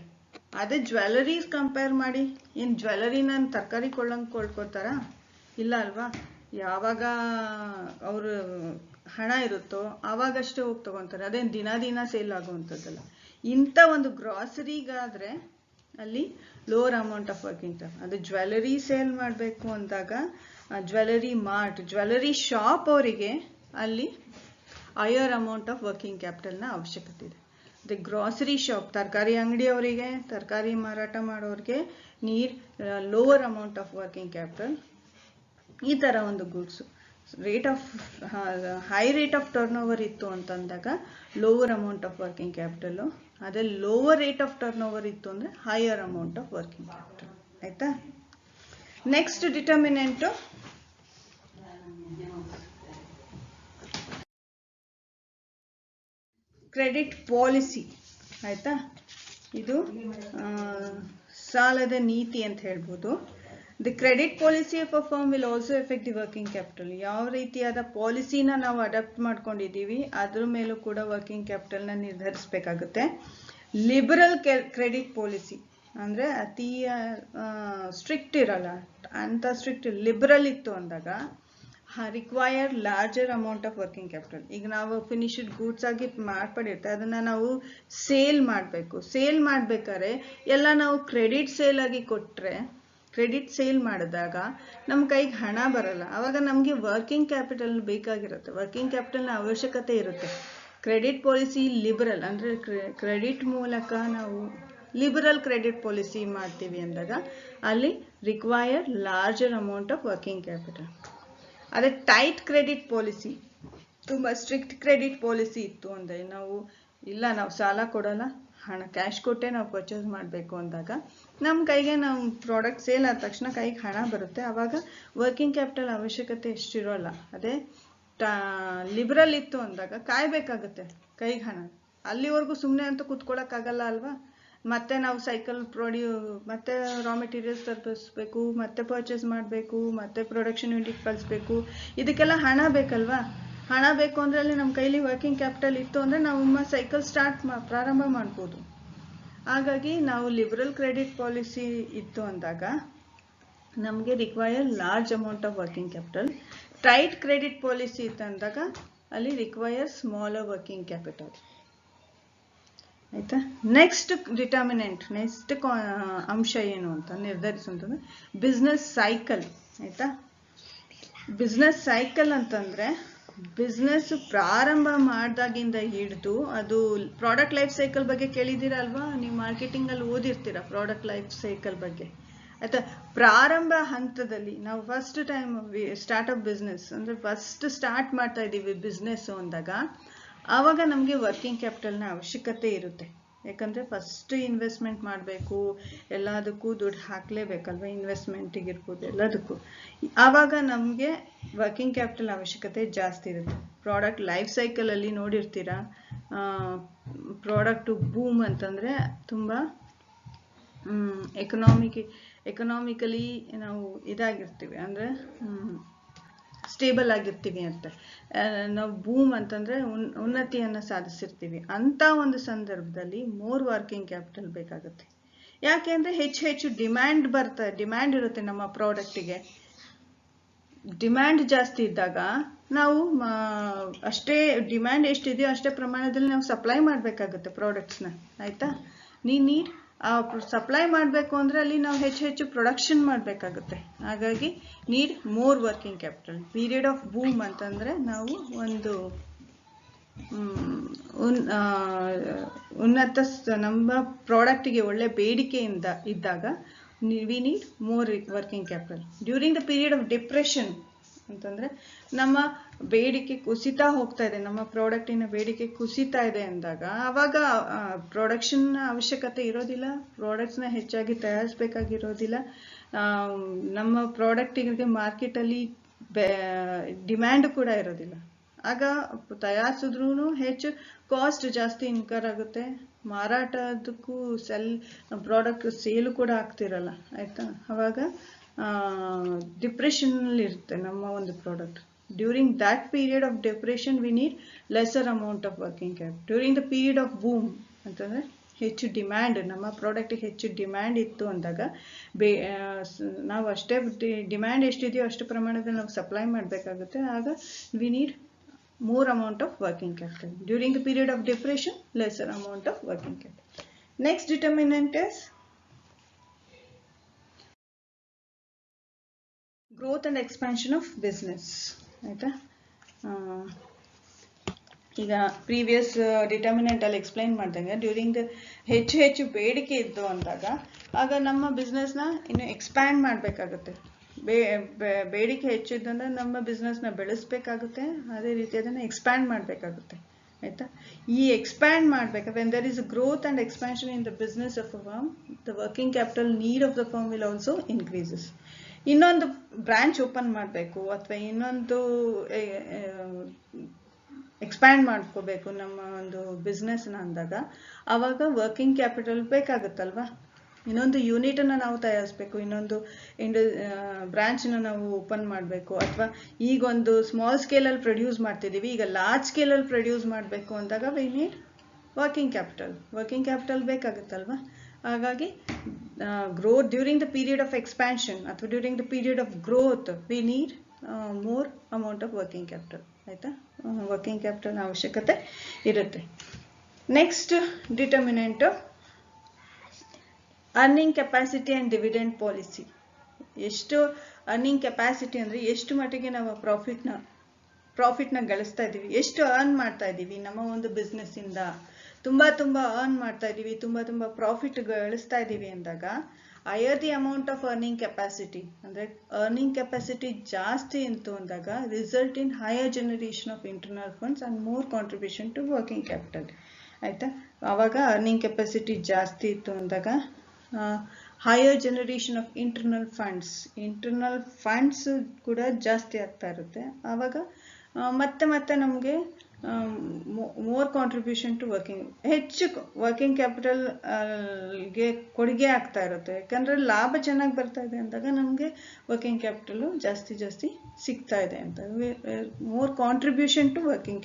ಅದೇ ಜ್ಯುವೆಲರೀಸ್ ಕಂಪೇರ್ ಮಾಡಿ, ಏನು ಜ್ಯುವೆಲರಿನ ತರಕಾರಿ ಕೊಳ್ಳೋತಾರಾ? ಇಲ್ಲ ಅಲ್ವಾ? ಯಾವಾಗ ಅವರು ಹಣ ಇರುತ್ತೋ ಆವಾಗಷ್ಟೇ ಹೋಗಿ ತಗೊತಾರೆ. ಅದೇನು ದಿನ ಸೇಲ್ ಆಗುವಂಥದ್ದಲ್ಲ. ಇಂಥ ಒಂದು ಗ್ರಾಸರಿಗಾದರೆ ಅಲ್ಲಿ lower amount of working capital. ಅದು ಜ್ಯುವೆಲರಿ ಸೇಲ್ ಮಾಡಬೇಕು ಅಂದಾಗ ಜ್ಯುವೆಲರಿ ಶಾಪ್ ಅವರಿಗೆ ಅಲ್ಲಿ ಹೈಯರ್ ಅಮೌಂಟ್ ಆಫ್ ವರ್ಕಿಂಗ್ ಕ್ಯಾಪಿಟಲ್ನ ಅವಶ್ಯಕತೆ ಇದೆ. ದ ಗ್ರಾಸರಿ ಶಾಪ್ ತರಕಾರಿ ಅಂಗಡಿಯವರಿಗೆ, ತರಕಾರಿ ಮಾರಾಟ ಮಾಡೋರಿಗೆ need lower amount of working capital. ಈ ಥರ ಒಂದು goods high rate of turnover ಇತ್ತು ಅಂತಂದಾಗ lower amount of working capital. ಅದೇ lower rate of turnover ಇತ್ತು ಅಂದರೆ higher amount of working capital. ಆಯ್ತಾ. ನೆಕ್ಸ್ಟ್ ಡಿಟರ್ಮಿನೆಂಟು ಕ್ರೆಡಿಟ್ ಪಾಲಿಸಿ ಆಯ್ತಾ. ಇದು ಸಾಲದ ನೀತಿ ಅಂತ ಹೇಳ್ಬೋದು. The credit policy of a firm will also effect the working capital. ಯಾವ ರೀತಿಯಾದ ಪಾಲಿಸಿನ ನಾವು ಅಡಾಪ್ಟ್ ಮಾಡ್ಕೊಂಡಿದ್ದೀವಿ ಅದ್ರ ಮೇಲೂ ಕೂಡ ವರ್ಕಿಂಗ್ ಕ್ಯಾಪಿಟಲ್ನ ನಿರ್ಧರಿಸಬೇಕಾಗುತ್ತೆ. ಲಿಬರಲ್ ಕ್ರೆಡಿಟ್ ಪಾಲಿಸಿ ಅಂದರೆ ಅತಿ ಸ್ಟ್ರಿಕ್ಟ್ ಇರಲ್ಲ, ಅಂತ ಸ್ಟ್ರಿಕ್ಟ್ ಲಿಬರಲ್ ಇತ್ತು ಅಂದಾಗ require larger amount of working capital. ಈಗ ನಾವು ಫಿನಿಶ್ಡ್ ಗೂಡ್ಸ್ ಆಗಿ ಮಾರ್ಪಡಿರ್ತೀವಿ, ಅದನ್ನ ನಾವು ಸೇಲ್ ಮಾಡಬೇಕು. ಸೇಲ್ ಮಾಡ್ಬೇಕಾದ್ರೆ ಎಲ್ಲ ನಾವು ಕ್ರೆಡಿಟ್ ಸೇಲ್ ಆಗಿ ಕೊಟ್ಟರೆ, ಕ್ರೆಡಿಟ್ ಸೇಲ್ ಮಾಡಿದಾಗ ನಮ್ಮ ಕೈಗೆ ಹಣ ಬರಲ್ಲ. ಆವಾಗ ನಮಗೆ ವರ್ಕಿಂಗ್ ಕ್ಯಾಪಿಟಲ್ ಬೇಕಾಗಿರುತ್ತೆ, ವರ್ಕಿಂಗ್ ಕ್ಯಾಪಿಟಲ್ನ ಅವಶ್ಯಕತೆ ಇರುತ್ತೆ. ಕ್ರೆಡಿಟ್ ಪಾಲಿಸಿ ಲಿಬರಲ್ ಅಂದರೆ ಕ್ರೆಡಿಟ್ ಮೂಲಕ ನಾವು ಲಿಬರಲ್ ಕ್ರೆಡಿಟ್ ಪಾಲಿಸಿ ಮಾಡ್ತೀವಿ ಅಂದಾಗ ಅಲ್ಲಿ require larger amount of working capital. ಅದೇ ಟೈಟ್ ಕ್ರೆಡಿಟ್ ಪಾಲಿಸಿ, ತುಂಬ ಸ್ಟ್ರಿಕ್ಟ್ ಕ್ರೆಡಿಟ್ ಪಾಲಿಸಿ ಇತ್ತು ಅಂದರೆ ನಾವು ಸಾಲ ಕೊಡಲ್ಲ, ಹಣ ಕ್ಯಾಶ್ ಕೊಟ್ಟೆ ನಾವು ಪರ್ಚೇಸ್ ಮಾಡಬೇಕು ಅಂದಾಗ ನಮ್ಮ ಕೈಗೆ ನಾವು ಪ್ರಾಡಕ್ಟ್ ಸೇಲ್ ಆದ ತಕ್ಷಣ ಕೈಗೆ ಹಣ ಬರುತ್ತೆ. ಆವಾಗ ವರ್ಕಿಂಗ್ ಕ್ಯಾಪಿಟಲ್ ಅವಶ್ಯಕತೆ ಎಷ್ಟಿರೋಲ್ಲ. ಅದೇ ಲಿಬರಲ್ ಇತ್ತು ಅಂದಾಗ ಕಾಯಬೇಕಾಗುತ್ತೆ ಕೈಗೆ ಹಣ. ಅಲ್ಲಿವರೆಗೂ ಸುಮ್ಮನೆ ಅಂತೂ ಕೂತ್ಕೊಳ್ಳೋಕ್ಕಾಗಲ್ಲ ಅಲ್ವಾ. ಮತ್ತೆ ನಾವು ಸೈಕಲ್ ಮತ್ತೆ ರಾ ಮೆಟೀರಿಯಲ್ಸ್ ತರಿಸ್ಬೇಕು, ಮತ್ತೆ ಪರ್ಚೇಸ್ ಮಾಡಬೇಕು, ಮತ್ತೆ ಪ್ರೊಡಕ್ಷನ್ ಯೂನಿಟ್ ಕಳಿಸ್ಬೇಕು. ಇದಕ್ಕೆಲ್ಲ ಹಣ ಬೇಕಲ್ವಾ. ಹಣ ಬೇಕು ಅಂದರೆ ಅಲ್ಲಿ ನಮ್ಮ ಕೈಲಿ ವರ್ಕಿಂಗ್ ಕ್ಯಾಪಿಟಲ್ ಇತ್ತು ಅಂದರೆ ನಾವು ಸೈಕಲ್ ಪ್ರಾರಂಭ ಮಾಡ್ಬೋದು. ಹಾಗಾಗಿ ನಾವು ಲಿಬರಲ್ ಕ್ರೆಡಿಟ್ ಪಾಲಿಸಿ ಇತ್ತು ಅಂದಾಗ ನಮಗೆ require large amount of working capital. Tight credit policy ಇತ್ತು ಅಂದಾಗ ಅಲ್ಲಿ ರಿಕ್ವೈರ್ ಸ್ಮಾಲರ್ ವರ್ಕಿಂಗ್ ಕ್ಯಾಪಿಟಲ್. ಆಯ್ತಾ. ನೆಕ್ಸ್ಟ್ ಡಿಟರ್ಮಿನೆಂಟ್, ನೆಕ್ಸ್ಟ್ ಅಂಶ ಏನು ಅಂತ ನಿರ್ಧರಿಸುವಂಥದ್ದು ಬಿಸ್ನೆಸ್ ಸೈಕಲ್. ಆಯ್ತಾ. ಬಿಸ್ನೆಸ್ ಸೈಕಲ್ ಅಂತಂದ್ರೆ ಬಿಸ್ನೆಸ್ ಪ್ರಾರಂಭ ಮಾಡಿದಾಗಿಂದ ಹಿಡಿದು ಅದು ಪ್ರಾಡಕ್ಟ್ ಲೈಫ್ ಸೈಕಲ್ ಬಗ್ಗೆ ಕೇಳಿದ್ದೀರಲ್ವಾ, ನೀವು ಮಾರ್ಕೆಟಿಂಗಲ್ಲಿ ಓದಿರ್ತೀರ ಪ್ರಾಡಕ್ಟ್ ಲೈಫ್ ಸೈಕಲ್ ಬಗ್ಗೆ. ಆಯ್ತಾ. ಪ್ರಾರಂಭ ಹಂತದಲ್ಲಿ ನಾವು ಫಸ್ಟ್ ಟೈಮ್ ಸ್ಟಾರ್ಟ್ಅಪ್ ಬಿಸ್ನೆಸ್ ಅಂದರೆ ಫಸ್ಟ್ ಸ್ಟಾರ್ಟ್ ಮಾಡ್ತಾ ಇದ್ದೀವಿ ಬಿಸ್ನೆಸ್ಸು ಅಂದಾಗ ಆವಾಗ ನಮಗೆ ವರ್ಕಿಂಗ್ ಕ್ಯಾಪಿಟಲ್ನ ಅವಶ್ಯಕತೆ ಇರುತ್ತೆ. ಯಾಕಂದರೆ ಫಸ್ಟ್ ಇನ್ವೆಸ್ಟ್ಮೆಂಟ್ ಮಾಡಬೇಕು, ಎಲ್ಲದಕ್ಕೂ ದುಡ್ಡು ಹಾಕಲೇಬೇಕಲ್ವ, ಇನ್ವೆಸ್ಟ್ಮೆಂಟಿಗಿರ್ಬೋದು ಎಲ್ಲದಕ್ಕೂ. ಆವಾಗ ನಮಗೆ ವರ್ಕಿಂಗ್ ಕ್ಯಾಪಿಟಲ್ ಅವಶ್ಯಕತೆ ಜಾಸ್ತಿ ಇರುತ್ತೆ. ಪ್ರಾಡಕ್ಟ್ ಲೈಫ್ ಸೈಕಲಲ್ಲಿ ನೋಡಿರ್ತೀರ, ಪ್ರಾಡಕ್ಟು ಬೂಮ್ ಅಂತಂದರೆ ತುಂಬ ಎಕನಾಮಿಕಲಿ ನಾವು ಇದಾಗಿರ್ತೀವಿ, ಅಂದರೆ ಸ್ಟೇಬಲ್ ಆಗಿರ್ತೀವಿ ಅಂತ. ನಾವು ಬೂಮ್ ಅಂತಂದರೆ ಉನ್ನತಿಯನ್ನು ಸಾಧಿಸಿರ್ತೀವಿ. ಅಂಥ ಒಂದು ಸಂದರ್ಭದಲ್ಲಿ ಮೋರ್ ವರ್ಕಿಂಗ್ ಕ್ಯಾಪಿಟಲ್ ಬೇಕಾಗುತ್ತೆ. ಯಾಕೆ ಅಂದರೆ ಹೆಚ್ಚು ಡಿಮ್ಯಾಂಡ್ ಇರುತ್ತೆ ನಮ್ಮ ಪ್ರಾಡಕ್ಟಿಗೆ. ಡಿಮ್ಯಾಂಡ್ ಜಾಸ್ತಿ ಇದ್ದಾಗ ನಾವು ಅಷ್ಟೇ ಡಿಮ್ಯಾಂಡ್ ಎಷ್ಟಿದೆಯೋ ಅಷ್ಟೇ ಪ್ರಮಾಣದಲ್ಲಿ ನಾವು ಸಪ್ಲೈ ಮಾಡಬೇಕಾಗುತ್ತೆ ಪ್ರಾಡಕ್ಟ್ಸ್ನ. ಆಯಿತಾ. ನೀಡ್ ಸಪ್ಲೈ ಮಾಡಬೇಕು ಅಂದರೆ ಅಲ್ಲಿ ನಾವು ಹೆಚ್ಚು ಪ್ರೊಡಕ್ಷನ್ ಮಾಡಬೇಕಾಗುತ್ತೆ. ಹಾಗಾಗಿ need more working capital. Period of boom ಅಂತಂದರೆ ನಾವು ಒಂದು ನಮ್ಮ ಪ್ರಾಡಕ್ಟಿಗೆ ಒಳ್ಳೆ ಬೇಡಿಕೆಯಿಂದ ಇದ್ದಾಗ V need more working capital. During the period of depression ಅಂತಂದರೆ ನಮ್ಮ ಬೇಡಿಕೆ ಕುಸಿತಾ ಹೋಗ್ತಾ ಇದೆ, ನಮ್ಮ ಪ್ರಾಡಕ್ಟಿನ ಬೇಡಿಕೆ ಕುಸಿತಾ ಇದೆ ಅಂದಾಗ ಆವಾಗ ಪ್ರೊಡಕ್ಷನ್ನ ಅವಶ್ಯಕತೆ ಇರೋದಿಲ್ಲ, ಪ್ರಾಡಕ್ಟ್ಸ್ನ ಹೆಚ್ಚಾಗಿ ತಯಾರಿಸಬೇಕಾಗಿರೋದಿಲ್ಲ, ನಮ್ಮ ಪ್ರಾಡಕ್ಟಿಗೆ ಮಾರ್ಕೆಟಲ್ಲಿ ಡಿಮ್ಯಾಂಡ್ ಕೂಡ ಇರೋದಿಲ್ಲ. ಆಗ ತಯಾರಿಸಿದ್ರೂ ಹೆಚ್ಚು ಕಾಸ್ಟ್ ಜಾಸ್ತಿ ಇನ್ಕರ್ ಆಗುತ್ತೆ, ಮಾರಾಟದಕ್ಕೂ ಪ್ರಾಡಕ್ಟ್ ಸೇಲು ಕೂಡ ಆಗ್ತಿರಲ್ಲ. ಆಯಿತಾ. ಆವಾಗ ಡಿಪ್ರೆಷನ್ನಲ್ಲಿ ಇರುತ್ತೆ ನಮ್ಮ ಒಂದು product. During that period of depression we need lesser amount of working capital. During the period of boom ಅಂತಂದರೆ ಹೆಚ್ಚು ಡಿಮ್ಯಾಂಡ್, ನಮ್ಮ ಪ್ರಾಡಕ್ಟಿಗೆ ಹೆಚ್ಚು ಡಿಮ್ಯಾಂಡ್ ಇತ್ತು ಅಂದಾಗ ನಾವು ಅಷ್ಟೇ ಡಿಮ್ಯಾಂಡ್ ಎಷ್ಟಿದೆಯೋ ಅಷ್ಟು ಪ್ರಮಾಣದಲ್ಲಿ ನಾವು ಸಪ್ಲೈ ಮಾಡಬೇಕಾಗುತ್ತೆ. ಆಗ we need more amount of working capital. During the period of depression, lesser amount of working capital. Next determinant is growth and expansion of business. ಆಯ್ತಾ. ಈಗ ಪ್ರೀವಿಯಸ್ ಡಿಟರ್ಮಿನೆಂಟ್ ಅಲ್ಲಿ ಎಕ್ಸ್ಪ್ಲೈನ್ ಮಾಡಿದಂಗೆ ಡ್ಯೂರಿಂಗ್ ದ ಹೆಚ್ಚು ಬೇಡಿಕೆ ಇತ್ತು ಅಂದಾಗ ಆಗ ನಮ್ಮ ಬಿಸ್ನೆಸ್ನ ಇನ್ನು ಎಕ್ಸ್ಪ್ಯಾಂಡ್ ಮಾಡಬೇಕಾಗುತ್ತೆ. ಬೇಡಿಕೆ ಹೆಚ್ಚಿದ್ದಂದ್ರೆ ನಮ್ಮ ಬಿಸ್ನೆಸ್ನ ಬೆಳೆಸಬೇಕಾಗುತ್ತೆ, ಅದೇ ರೀತಿ ಅದನ್ನು ಎಕ್ಸ್ಪ್ಯಾಂಡ್ ಮಾಡಬೇಕಾಗುತ್ತೆ. ಆಯಿತಾ. ಈ ಎಕ್ಸ್ಪ್ಯಾಂಡ್ ಮಾಡಬೇಕು, when there is growth and expansion in the business of a firm, the working capital need of the firm will also increases. ಇನ್ನೊಂದು ಬ್ರಾಂಚ್ ಓಪನ್ ಮಾಡಬೇಕು ಅಥವಾ ಇನ್ನೊಂದು ಎಕ್ಸ್ಪ್ಯಾಂಡ್ ಮಾಡ್ಕೋಬೇಕು ನಮ್ಮ ಒಂದು ಬಿಸ್ನೆಸ್ನ ಅಂದಾಗ ಆವಾಗ ವರ್ಕಿಂಗ್ ಕ್ಯಾಪಿಟಲ್ ಬೇಕಾಗುತ್ತಲ್ವಾ. ಇನ್ನೊಂದು ಯೂನಿಟನ್ನು ನಾವು ತಯಾರಿಸ್ಬೇಕು, ಇನ್ನೊಂದು ಬ್ರಾಂಚನ್ನ ನಾವು ಓಪನ್ ಮಾಡಬೇಕು, ಅಥವಾ ಈಗ ಒಂದು ಸ್ಮಾಲ್ ಸ್ಕೇಲಲ್ಲಿ ಪ್ರೊಡ್ಯೂಸ್ ಮಾಡ್ತಿದ್ದೀವಿ, ಈಗ ಲಾರ್ಜ್ ಸ್ಕೇಲಲ್ಲಿ ಪ್ರೊಡ್ಯೂಸ್ ಮಾಡಬೇಕು ಅಂದಾಗ ವಿ ನೀಡ್ ವರ್ಕಿಂಗ್ ಕ್ಯಾಪಿಟಲ್ ಬೇಕಾಗುತ್ತಲ್ವಾ. ಹಾಗಾಗಿ growth during the period of expansion ಅಥವಾ during the period of growth we need more amount of working capital. ಆಯಿತಾ, ವರ್ಕಿಂಗ್ ಕ್ಯಾಪಿಟಲ್ ಅವಶ್ಯಕತೆ ಇರುತ್ತೆ. Next determinant earning capacity and dividend policy. ಎಷ್ಟು earning capacity ಅಂದರೆ ಎಷ್ಟು ಮಟ್ಟಿಗೆ ನಾವು ಪ್ರಾಫಿಟ್ನ ಗಳಿಸ್ತಾ ಇದ್ದೀವಿ, ಎಷ್ಟು ಅರ್ನ್ ಮಾಡ್ತಾ ಇದ್ದೀವಿ ನಮ್ಮ ಒಂದು ಬಿಸ್ನೆಸ್ಸಿಂದ. ತುಂಬ ಅರ್ನ್ ಮಾಡ್ತಾ ಇದ್ದೀವಿ, ತುಂಬ ಪ್ರಾಫಿಟ್ ಗಳಿಸ್ತಾ ಇದ್ದೀವಿ ಅಂದಾಗ higher the amount of earning capacity, ಅಂದರೆ ಅರ್ನಿಂಗ್ ಕೆಪಾಸಿಟಿ ಜಾಸ್ತಿ ಇತ್ತು ಅಂದಾಗ result in higher generation of internal funds and more contribution to working capital. ಆಯಿತಾ, ಆವಾಗ ಅರ್ನಿಂಗ್ ಕೆಪಾಸಿಟಿ ಜಾಸ್ತಿ ಇತ್ತು ಅಂದಾಗ higher generation of internal funds ಕೂಡ ಜಾಸ್ತಿ ಆಗ್ತಾ ಇರುತ್ತೆ. ಆವಾಗ ಮತ್ತೆ ನಮಗೆ ಮೋರ್ ಕಾಂಟ್ರಿಬ್ಯೂಷನ್ ಟು ಹೆಚ್ಚು ವರ್ಕಿಂಗ್ ಕ್ಯಾಪಿಟಲ್ಗೆ ಕೊಡುಗೆ ಆಗ್ತಾ ಇರುತ್ತೆ. ಯಾಕಂದರೆ ಲಾಭ ಚೆನ್ನಾಗಿ ಬರ್ತಾ ಇದೆ ಅಂದಾಗ ನಮಗೆ ವರ್ಕಿಂಗ್ ಕ್ಯಾಪಿಟಲು ಜಾಸ್ತಿ ಸಿಗ್ತಾ ಇದೆ ಅಂತ. More contribution to working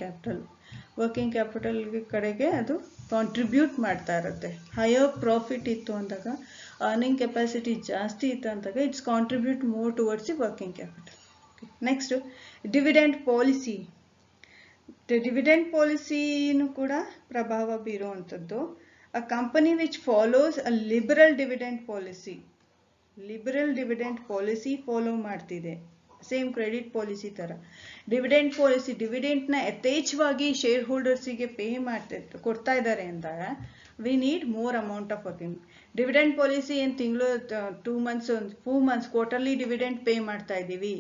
capital ಕಡೆಗೆ ಅದು ಕಾಂಟ್ರಿಬ್ಯೂಟ್ ಮಾಡ್ತಾ ಇರುತ್ತೆ. ಹೈಯರ್ ಪ್ರಾಫಿಟ್ ಇತ್ತು ಅಂದಾಗ, ಅರ್ನಿಂಗ್ ಕೆಪಾಸಿಟಿ ಜಾಸ್ತಿ ಇತ್ತು ಅಂದಾಗ it's contribute more towards the working capital. Next dividend policy. Dividend ಪಾಲಿಸಿನೂ ಕೂಡ ಪ್ರಭಾವ ಬೀರುವಂಥದ್ದು. A company which follows a liberal dividend policy follow ಮಾಡ್ತಿದೆ, ಸೇಮ್ ಕ್ರೆಡಿಟ್ ಪಾಲಿಸಿ ಥರ. ಡಿವಿಡೆಂಟ್ನ ಯಥೇಚ್ಛವಾಗಿ ಶೇರ್ ಹೋಲ್ಡರ್ಸಿಗೆ ಪೇ ಕೊಡ್ತಾ ಇದ್ದಾರೆ ಅಂದಾಗ we need more amount of working. Dividend policy ಏನು ತಿಂಗಳು 2 months 4 months quarterly dividend pay ಮಾಡ್ತಾ ಇದ್ದೀವಿ,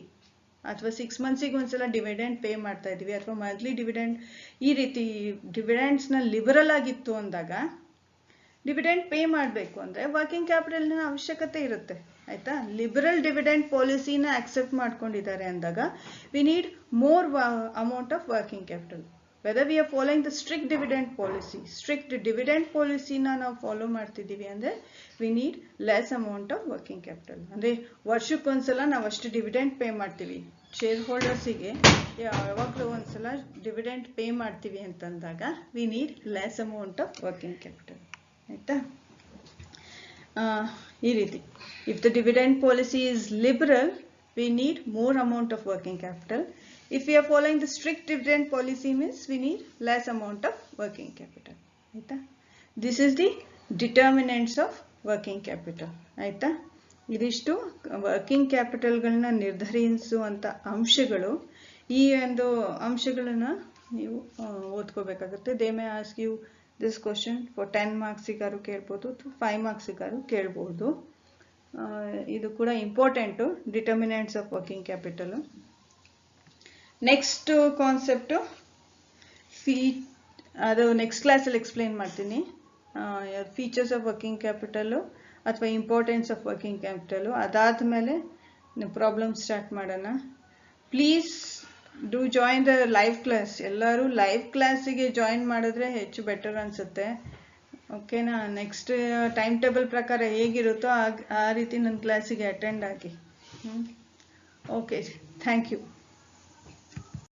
ಅಥವಾ 6 monthsಗೆ ಒಂದ್ಸಲ ಡಿವಿಡೆಂಟ್ ಪೇ ಮಾಡ್ತಾ ಇದ್ದೀವಿ, ಅಥವಾ ಮಂತ್ಲಿ ಡಿವಿಡೆಂಟ್, ಈ ರೀತಿ ಡಿವಿಡೆಂಟ್ಸ್ನ ಲಿಬರಲ್ ಆಗಿತ್ತು ಅಂದಾಗ ಡಿವಿಡೆಂಟ್ ಪೇ ಮಾಡಬೇಕು ಅಂದರೆ ವರ್ಕಿಂಗ್ ಕ್ಯಾಪಿಟಲ್ನ ಅವಶ್ಯಕತೆ ಇರುತ್ತೆ. ಆಯಿತಾ, ಲಿಬರಲ್ ಡಿವಿಡೆಂಟ್ ಪಾಲಿಸಿನ ಆಕ್ಸೆಪ್ಟ್ ಮಾಡ್ಕೊಂಡಿದ್ದಾರೆ ಅಂದಾಗ we need more amount of working capital. Whether we are following the strict dividend ಪಾಲಿಸಿನ ನಾವು ಫಾಲೋ ಮಾಡ್ತಿದ್ದೀವಿ ಅಂದರೆ we need less amount of working capital. ಅಂದರೆ ವರ್ಷಕ್ಕೊಂದ್ಸಲ ನಾವು ಅಷ್ಟು ಡಿವಿಡೆಂಟ್ ಪೇ ಮಾಡ್ತೀವಿ, ಶೇರ್ ಹೋಲ್ಡರ್ಸಿಗೆ ಯಾವಾಗಲೂ ಒಂದ್ಸಲ ಡಿವಿಡೆಂಟ್ ಪೇ ಮಾಡ್ತೀವಿ ಅಂತಂದಾಗ we need less amount of working capital. ಆಯಿತಾ, ಈ ರೀತಿ if the dividend policy is liberal we need more amount of working capital. If we are following the strict dividend policy means we need less amount of working capital. Aita, this is the determinants of working capital. Aita, idishtu working capital galna ನಿರ್ಧರಿಸುವಂತ ಅಂಶಗಳು. ಈ ಒಂದು ಅಂಶಗಳನ್ನು ನೀವು ಓದ್ಕೋಬೇಕಾಗುತ್ತೆ. They may ask you this question for 10 marks gar ಕೇಳಬಹುದು, 5 marks gar ಕೇಳಬಹುದು. ಇದು ಕೂಡ important, determinants of working capital. Next concept ಅದು ನೆಕ್ಸ್ಟ್ ಕ್ಲಾಸಲ್ಲಿ ಎಕ್ಸ್ಪ್ಲೈನ್ ಮಾಡ್ತೀನಿ. ಫೀಚರ್ಸ್ ಆಫ್ ವರ್ಕಿಂಗ್ ಕ್ಯಾಪಿಟಲು ಅಥವಾ ಇಂಪಾರ್ಟೆನ್ಸ್ ಆಫ್ ವರ್ಕಿಂಗ್ ಕ್ಯಾಪಿಟಲು. ಅದಾದಮೇಲೆ ಪ್ರಾಬ್ಲಮ್ ಸ್ಟಾರ್ಟ್ ಮಾಡೋಣ. Please do join the live class. ಎಲ್ಲರೂ ಲೈವ್ ಕ್ಲಾಸಿಗೆ ಜಾಯಿನ್ ಮಾಡಿದ್ರೆ ಹೆಚ್ಚು ಬೆಟರ್ ಅನಿಸುತ್ತೆ. ಓಕೆನಾ, ನೆಕ್ಸ್ಟ್ ಟೈಮ್ ಟೇಬಲ್ ಪ್ರಕಾರ ಹೇಗಿರುತ್ತೋ ಆ ರೀತಿ ನನ್ನ ಕ್ಲಾಸಿಗೆ ಅಟೆಂಡ್ ಆಗಿ. Okay, thank you.